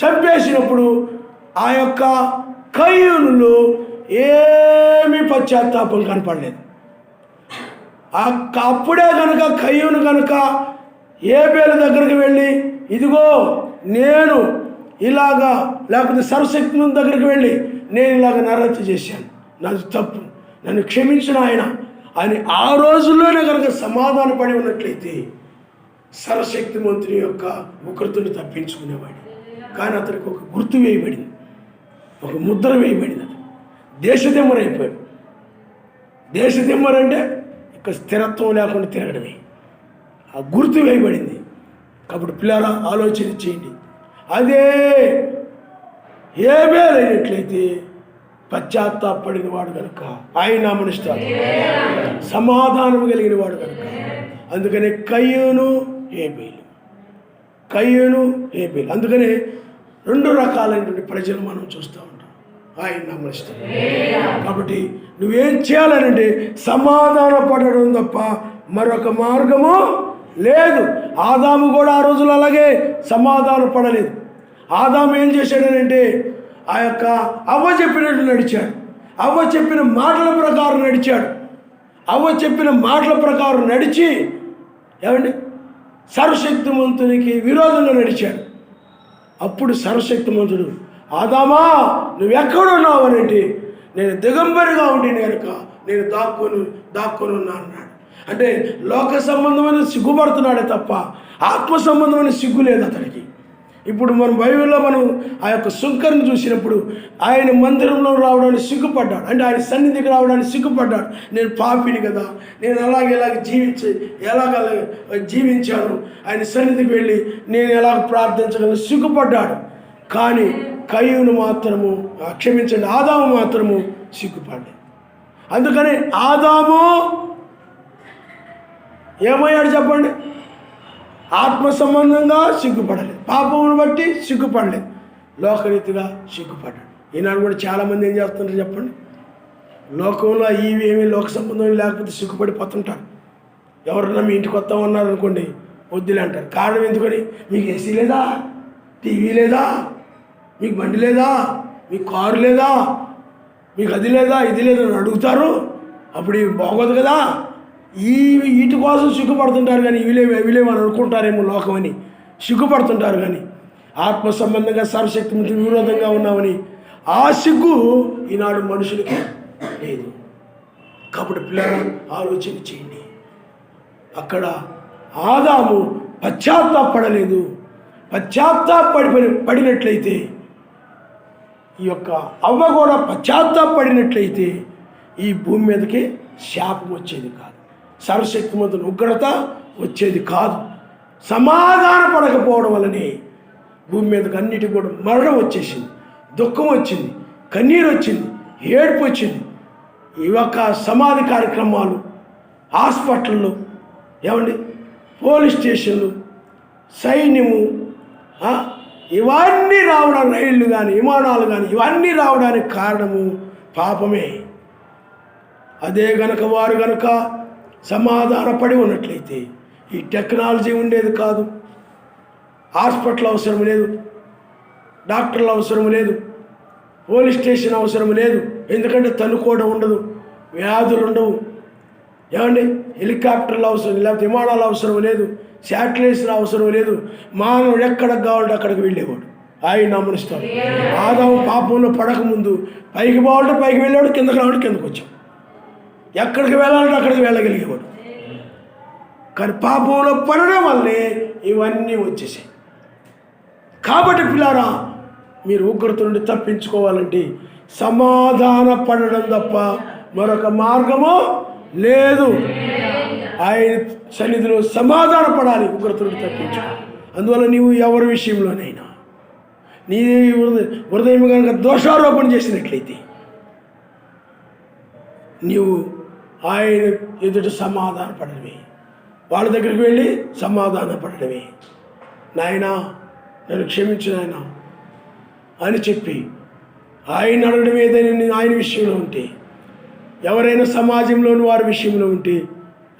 చంపేసినప్పుడు ఆ యొక్క కయ్యూనులో ఏమీ పశ్చాత్తాపం కనపడలేదు. అప్పుడే కనుక కయ్యూను కనుక హేబేలు దగ్గరికి వెళ్ళి, ఇదిగో నేను ఇలాగా, లేకపోతే సర్వశక్తిమంతుని దగ్గరికి వెళ్ళి, నేను ఇలాగ నరహత్య చేశాను, నాది తప్పు, నన్ను క్షమించిన ఆయన అని ఆ రోజుల్లోనే కనుక సమాధానపడి ఉన్నట్లయితే సర్వశక్తిమంతుని యొక్క ఉగ్రతను తప్పించుకునేవాడు. కానీ అతనికి ఒక గుర్తు వేయబడింది, ఒక ముద్ర వేయబడింది. దేశదిమ్మరైపోయాడు. దేశదిమ్మరంటే ఇక స్థిరత్వం లేకుండా తిరగడమే. ఆ గుర్తు వేయబడింది. కాబట్టి పిల్లరా ఆలోచన చేయండి. అదే హేబేలైనట్లయితే పశ్చాత్తాపడిన వాడు కనుక ఆయన నామనిస్తాడు, సమాధానం కలిగిన వాడు కనుక. అందుకనే కయ్యూను హేబేలు, కయ్యూను హేబేలు. అందుకనే 2 రకాలైనటువంటి ప్రజలు మనం చూస్తూ ఉంటాం. ఆయన నామనిస్తాడు. కాబట్టి నువ్వేం చేయాలనంటే సమాధాన పడడం తప్ప మరొక మార్గము లేదు. ఆదాము కూడా ఆ రోజులు అలాగే సమాధాన పడలేదు. ఆదాము ఏం చేశాడనంటే ఆ యొక్క అవ్వ చెప్పినట్టు నడిచాడు. అవ్వ చెప్పిన మాటల ప్రకారం నడిచాడు. అవ్వ చెప్పిన మాటల ప్రకారం నడిచి ఏమండి సర్వశక్తిమంతునికి విరోధంగా నడిచాడు. అప్పుడు సర్వశక్తిమంతుడు, ఆదామా నువ్వెక్కడున్నావు అంటే, నేను దిగంబరిగా ఉండేది కనుక నేను దాక్కొని ఉన్నా అన్నాడు. అంటే లోక సంబంధమైన సిగ్గుపడుతున్నాడే తప్ప ఆత్మ సంబంధమైన సిగ్గు లేదు అతనికి. ఇప్పుడు మనం బైబిల్లో మనం ఆ యొక్క శుంకర్ని చూసినప్పుడు ఆయన మందిరంలో రావడానికి సిగ్గుపడ్డాడు. అంటే ఆయన సన్నిధికి రావడానికి సిగ్గుపడ్డాడు. నేను పాపిని కదా, నేను ఎలాగ జీవించాను, ఆయన సన్నిధికి వెళ్ళి నేను ఎలాగ ప్రార్థించగలను సిగ్గుపడ్డాడు. కానీ కయ్యూను మాత్రము, క్షమించండి, ఆదాము మాత్రము సిగ్గుపడ్డాడు. అందుకని ఆదాము ఏమయ్యాడు చెప్పండి? ఆత్మ సంబంధంగా సిగ్గుపడలేదు, పాపమును బట్టి సిగ్గుపడలేదు, లోకరీతిగా సిగ్గుపడ్డాడు. ఈనాడు కూడా చాలామంది ఏం చేస్తుంటారు చెప్పండి? లోకంలో ఇవి ఏమీ లోక సంబంధం లేకపోతే సిగ్గుపడిపోతుంటారు. ఎవరన్నా మీ ఇంటికి వస్తామన్నారు అనుకోండి, వద్దులే అంటారు. కారణం ఎందుకని? మీకు ఏసీ లేదా, టీవీ లేదా, మీకు బండి లేదా, మీకు కారు లేదా, మీకు అది లేదా, ఇది లేదా అని అడుగుతారు. అప్పుడు ఇవి బాగోదు కదా. వీటి కోసం సిగ్గుపడుతుంటారు. కానీ ఇవిలేమని అనుకుంటారేమో లోకమని సిగ్గుపడుతుంటారు. కానీ ఆత్మ సంబంధంగా సర్వశక్తికి విరోధంగా ఉన్నామని ఆ సిగ్గు ఈనాడు మనుషులకి లేదు. కాబట్టి పిల్లలు ఆలోచన చేయండి. అక్కడ ఆదాము పశ్చాత్తాపడలేదు. పడినట్లయితే ఈ యొక్క అవ్వ కూడా పశ్చాత్తాపడినట్లయితే ఈ భూమి మీదకి శాపం వచ్చేది కాదు, సర్వశక్తిమంతుని ఉగ్రత వచ్చేది కాదు. సమాధాన పడకపోవడం వల్లనే భూమి మీదకి అన్నిటికీ కూడా మరణం వచ్చేసింది, దుఃఖం వచ్చింది, కన్నీరు వచ్చింది, ఏడుపు వచ్చింది. ఈ యొక్క సమాధి కార్యక్రమాలు, హాస్పిటళ్ళు, ఏమండి పోలీస్ స్టేషన్లు, సైన్యము, ఇవన్నీ రావడానికి, రైళ్ళు కానీ విమానాలు కానీ ఇవన్నీ రావడానికి కారణము పాపమే. అదే గనక వారు గనక సమాధానపడి ఉన్నట్లయితే ఈ టెక్నాలజీ ఉండేది కాదు, హాస్పిటల్ అవసరం లేదు, డాక్టర్లు అవసరం లేదు, పోలీస్ స్టేషన్ అవసరం లేదు. ఎందుకంటే తనుకోవడం ఉండదు, వ్యాధులు ఉండవు, ఏమండి హెలికాప్టర్లు అవసరం, లేకపోతే విమానాలు అవసరం లేదు, శాటిలైట్స్లు అవసరం లేదు. మానవుడు ఎక్కడికి కావాలంటే అక్కడికి వెళ్ళేవాడు. ఆయన నమ్మనిస్తాడు. ఆదాము పాపంలో పడకముందు పైకి పోవాలంటే పైకి వెళ్ళాడు, కిందకి రావాలంటే కిందకు వచ్చాడు, ఎక్కడికి వెళ్ళాలంటే అక్కడికి వెళ్ళగలిగేవాడు. కానీ పాపంలో పడడం వల్లే ఇవన్నీ వచ్చేసాయి. కాబట్టి పిల్లారా, మీరు ఉగ్రత నుండి తప్పించుకోవాలంటే సమాధాన పడడం తప్ప మరొక మార్గము లేదు. ఆయన సన్నిధిలో సమాధాన పడాలి, ఉగ్రత నుండి తప్పించుకోవాలి. అందువల్ల నీవు ఎవరి విషయంలోనైనా నీ హృదయం కనుక దోషారోపణ చేసినట్లయితే నీవు ఆయన ఎదుట సమాధాన పడడమే. వాళ్ళ దగ్గరికి వెళ్ళి సమాధాన పడడమే. నాయనా నన్ను క్షమించు నాయన అని చెప్పి ఆయన అడగడం ఏదైనా ఆయన విషయంలో ఉంటే, ఎవరైనా సమాజంలోని వారి విషయంలో ఉంటే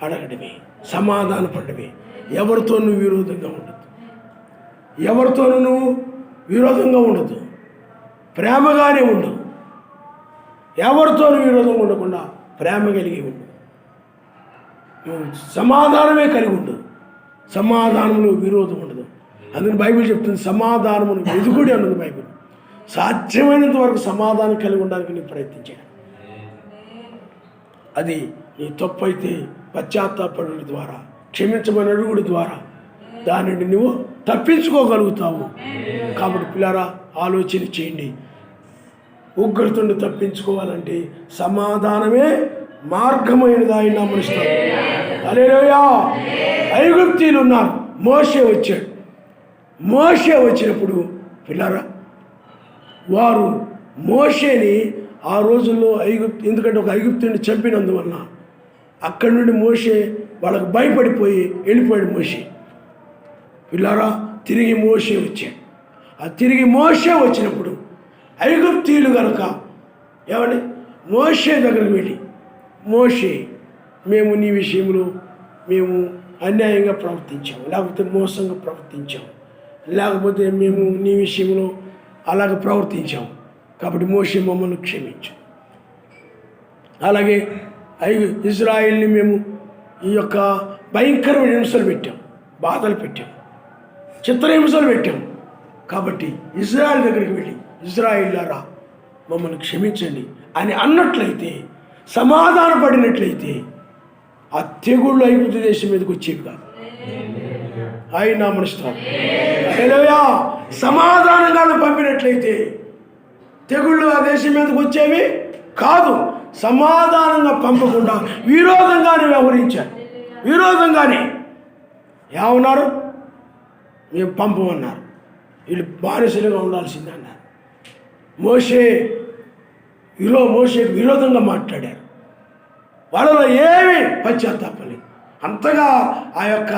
అడగడమే, సమాధాన పడడమే. ఎవరితోనూ విరోధంగా ఉండదు, ఎవరితోనూ నువ్వు విరోధంగా ఉండదు, ప్రేమగానే ఉండు. ఎవరితోనూ విరోధంగా ఉండకుండా ప్రేమ కలిగి ఉండు. నువ్వు సమాధానమే కలిగి ఉండు, సమాధానంలో విరోధం ఉండదు. అందుకని బైబిల్ చెప్తుంది, సమాధానమును వెదుకుడి అన్నది బైబిల్. సాధ్యమైనంత వరకు సమాధానం కలిగి ఉండడానికి నీకు ప్రయత్నించాడు. అది నీ తప్పు అయితే పశ్చాత్తాపడుడి ద్వారా, క్షమించమని అడుగుడి ద్వారా దాని నుండి నువ్వు తప్పించుకోగలుగుతావు. కాబట్టి పిల్లారా, ఆలోచన చేయండి. ఉగ్రతను తప్పించుకోవాలంటే సమాధానమే మార్గమైనది ఆయన నమ్ముస్తాడు. హల్లెలూయా. ఐగుప్తీయులు ఉన్నారు, మోషే వచ్చాడు. మోషే వచ్చినప్పుడు పిల్లారా, వారు మోషేని ఆ రోజుల్లో ఎందుకంటే ఒక ఐగుప్తుని చంపినందువలన అక్కడి నుండి మోషే వాళ్ళకు భయపడిపోయి వెళ్ళిపోయాడు మోషే. పిల్లారా, తిరిగి మోషే వచ్చాడు. ఆ తిరిగి మోషే వచ్చినప్పుడు ఐగుప్తీయులు కనుక ఏమండి మోషే దగ్గరకు వెళ్ళి, మోషే మేము నీ విషయంలో మేము అన్యాయంగా ప్రవర్తించాము, లేకపోతే మోసంగా ప్రవర్తించాము, లేకపోతే మేము నీ విషయంలో అలాగ ప్రవర్తించాము, కాబట్టి మోషే మమ్మల్ని క్షమించు. అలాగే ఇజ్రాయిల్ని మేము ఈ యొక్క భయంకరమైన హింసలు పెట్టాం, బాధలు పెట్టాం, చిత్రహింసలు పెట్టాం. కాబట్టి ఇజ్రాయిల్ దగ్గరికి వెళ్ళి, ఇజ్రాయిల్లారా మమ్మల్ని క్షమించండి అని అన్నట్లయితే, సమాధాన పడినట్లయితే ఆ తెగుళ్ళు ఐగుప్తు దేశం మీదకి వచ్చేవి కాదు. ఆయన నామమున హల్లెలూయా. సమాధానంగా పంపినట్లయితే తెగుళ్ళు ఆ దేశం మీదకి వచ్చేవి కాదు. సమాధానంగా పంపకుండా విరోధంగానే వ్యవహరించారు. విరోధంగానే ఏమన్నారు, మేము పంపమన్నారు, వీళ్ళు బానిసలుగా ఉండాల్సిందే అన్నారు. మోషేకు విరోధంగా మాట్లాడారు. వాళ్ళలో ఏమీ పశ్చాత్తాపలేదు. అంతగా ఆ యొక్క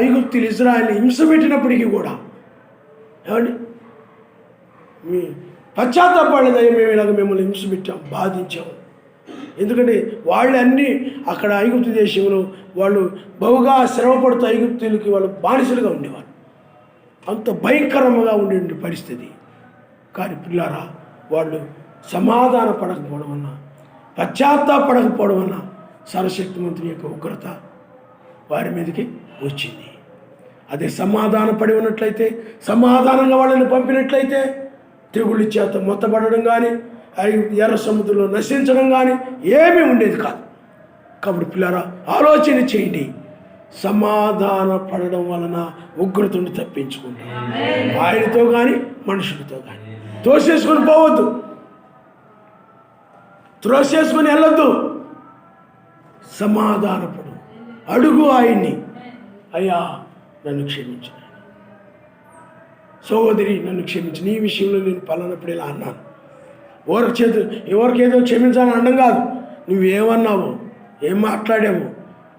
ఐగుప్తీయులు ఇజ్రాయెల్ని హింస పెట్టినప్పటికీ కూడా ఏమండి మీ పశ్చాత్తాపడలేదు. మేము ఇలాగ మిమ్మల్ని హింస పెట్టాం, బాధించాము. ఎందుకంటే వాళ్ళు అన్నీ అక్కడ ఐగుప్తు దేశంలో వాళ్ళు బహుగా శ్రమపడుతూ ఐగుప్తీయులకి వాళ్ళు బానిసలుగా ఉండేవారు. అంత భయంకరంగా ఉండే పరిస్థితి. కానీ పిల్లారా, వాళ్ళు సమాధాన పడకపోవడం వల్ల, పశ్చాత్తాపడకపోవడం వల్ల సర్వశక్తిమంతుని యొక్క ఉగ్రత వారి మీదకి వచ్చింది. అదే సమాధాన పడి ఉన్నట్లయితే, సమాధానంగా వాళ్ళని పంపినట్లయితే తెగుళ్ళ చేత మొత్తబడడం కానీ, ఎర్ర సముద్రంలో నశించడం కానీ ఏమీ ఉండేది కాదు. కాబట్టి పిల్లారా, ఆలోచన చేయండి. సమాధాన పడడం వలన ఉగ్రతను తప్పించుకుంటాం. ఆయనతో కానీ మనుషులతో కానీ తోసేసుకొని పోవద్దు, త్రోసేసుకొని వెళ్ళొద్దు. సమాధానపడు, అడుగు ఆయన్ని, అయ్యా నన్ను క్షమించు, సహోదరి నన్ను క్షమించు, నీ విషయంలో నేను పలానప్పుడు ఇలా అన్నాను. ఎవరికేదో క్షమించాలని అనడం కాదు, నువ్వేమన్నావో, ఏం మాట్లాడావో,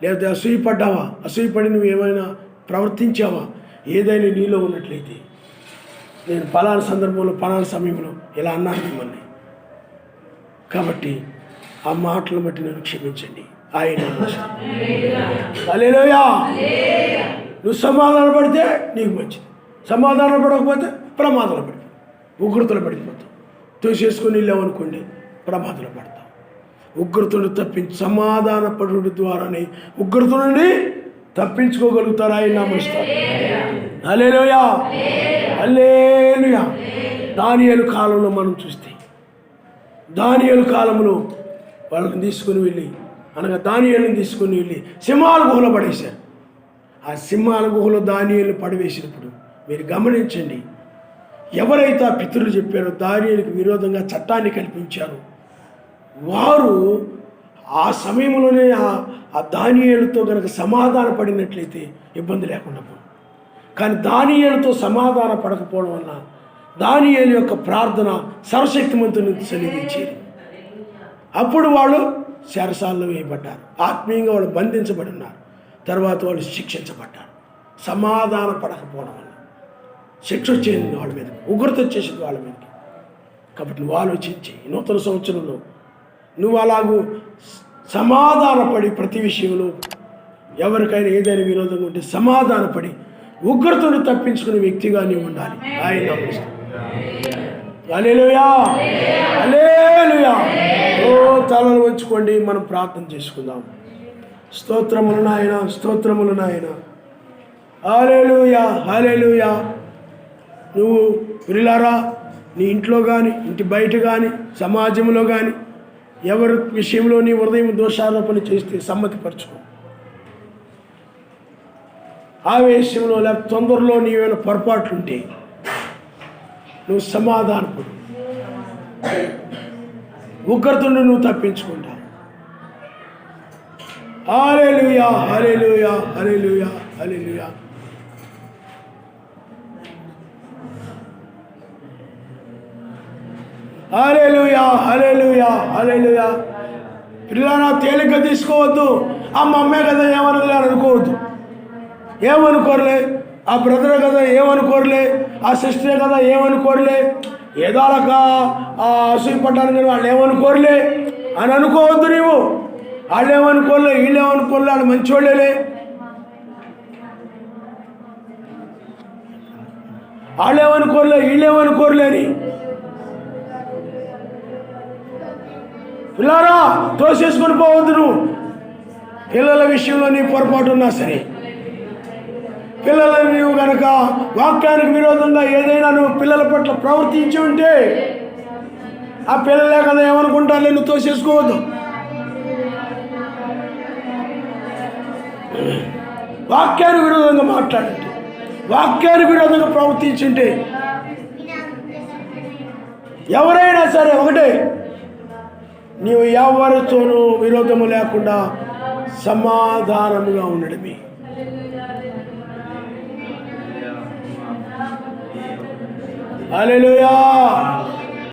లేకపోతే అసూయపడ్డావా, అసూయపడి నువ్వేమైనా ప్రవర్తించావా, ఏదైనా నీలో ఉన్నట్లయితే, నేను పలానా సందర్భంలో పలానా సమయంలో ఇలా అన్నాను మిమ్మల్ని, కాబట్టి ఆ మాటలను బట్టి నన్ను క్షమించండి. ఆయన హల్లెలూయా. నువ్వు సమాధాన పడితే నీకు మంచిది, సమాధాన పడకపోతే ప్రమాదాలు పడిపోతావు, ఉగ్రతలు పడిపోతావు. తోసేసుకొని వెళ్ళామనుకోండి ప్రమాదాలు పడతావు. ఉగ్రతను సమాధాన పడుట ద్వారానే ఉగ్రత నుండి తప్పించుకోగలుగుతారు. ఆయన నామముస్తారు. హల్లెలూయా, హల్లెలూయా. దానియేలు కాలంలో మనం చూస్తే, దానియేలు కాలంలో వాళ్ళని తీసుకుని వెళ్ళి, అనగా దానియేలుని తీసుకుని వెళ్ళి సింహాల గుహలో పడేశారు. ఆ సింహాల గుహలో దానియేలుని పడవేసినప్పుడు మీరు గమనించండి, ఎవరైతే ఆ పితరులు చెప్పారో దానియేలుకి విరోధంగా చట్టాన్ని కల్పించారో వారు ఆ సమయంలోనే ఆ దానియేలుతో కనుక సమాధాన పడినట్లయితే ఇబ్బంది లేకుండా పోదు. కానీ దానియేలుతో సమాధాన పడకపోవడం వల్ల దానియేలు యొక్క ప్రార్థన సర్వశక్తిమంతుని సన్నిధించేది. అప్పుడు వాళ్ళు చెరసాలలో వేయబడ్డారు, ఆత్మీయంగా వాళ్ళు బంధించబడి ఉన్నారు. తర్వాత వాళ్ళు శిక్షించబడ్డారు. సమాధాన పడకపోవడం వల్ల శిక్ష వచ్చేది వాళ్ళ మీదకి, ఉగ్రత వచ్చేసింది వాళ్ళ మీదకి. కాబట్టి నువ్వు ఆలోచించి నూతన సంవత్సరంలో నువ్వు అలాగూ సమాధానపడి ప్రతి విషయంలో ఎవరికైనా ఏదైనా విరోధంగా ఉంటే సమాధానపడి ఉగ్రతను తప్పించుకునే వ్యక్తిగా నీవు ఉండాలి. ఆయన హల్లెలూయా, హల్లెలూయా. ఓ తలలు వంచుకోండి, మనం ప్రార్థన చేసుకుందాం. స్తోత్రములు నాయన, స్తోత్రములు నాయన. హల్లెలూయా, హల్లెలూయా. నువ్వు ప్రియులారా, నీ ఇంట్లో కానీ ఇంటి బయట కానీ సమాజంలో కానీ ఎవరి విషయంలో నీ హృదయం దోషారోపణ చేస్తే సమ్మతిపరచుకో. ఆవేశంలో లేకపోతే తొందరలో నీవేమైనా పొరపాట్లుంటే నువ్వు సమాధానపడు. ఉగ్రతను నువ్వు తప్పించుకుంటావు. హల్లెలూయా, హల్లెలూయా, హల్లెలూయా, హల్లెలూయా. హల్లెలూయా, హల్లెలూయా, హల్లెలూయా. పిల్లనా తేలిక తీసుకోవద్దు. ఆ మమ్మే కదా ఏమన్నది అని అనుకోవద్దు. ఏమనుకోరలే, ఆ బ్రదరే కదా ఏమనుకోరలే, ఆ సిస్టరే కదా ఏమనుకోరలే, ఏదో అలాగా అసూయపడ్డాను కానీ వాళ్ళు ఏమనుకోరలే అని అనుకోవద్దు. నీవు వాళ్ళు ఏమనుకోలే, వీళ్ళు ఏమనుకోలే, వాళ్ళు మంచివాళ్ళేలే, వాళ్ళు ఏమనుకోరలే, వీళ్ళు ఏమనుకోరలే అని పిల్లారా తోసేసుకొని పోవద్దు. నువ్వు పిల్లల విషయంలో నీ పొరపాటు ఉన్నా సరే, పిల్లలని నువ్వు కనుక వాక్యానికి విరోధంగా ఏదైనా నువ్వు పిల్లల పట్ల ప్రవర్తించి ఉంటే ఆ పిల్లలే కదా ఏమనుకుంటారులే, నువ్వు తోసేసుకోవద్దు. వాక్యానికి విరోధంగా మాట్లాడండి, వాక్యానికి విరోధంగా ప్రవర్తించుంటే ఎవరైనా సరే ఒకటే, నీవు ఎవరితోనూ విరోధము లేకుండా సమాధానముగా ఉండడమే. హల్లెలూయా.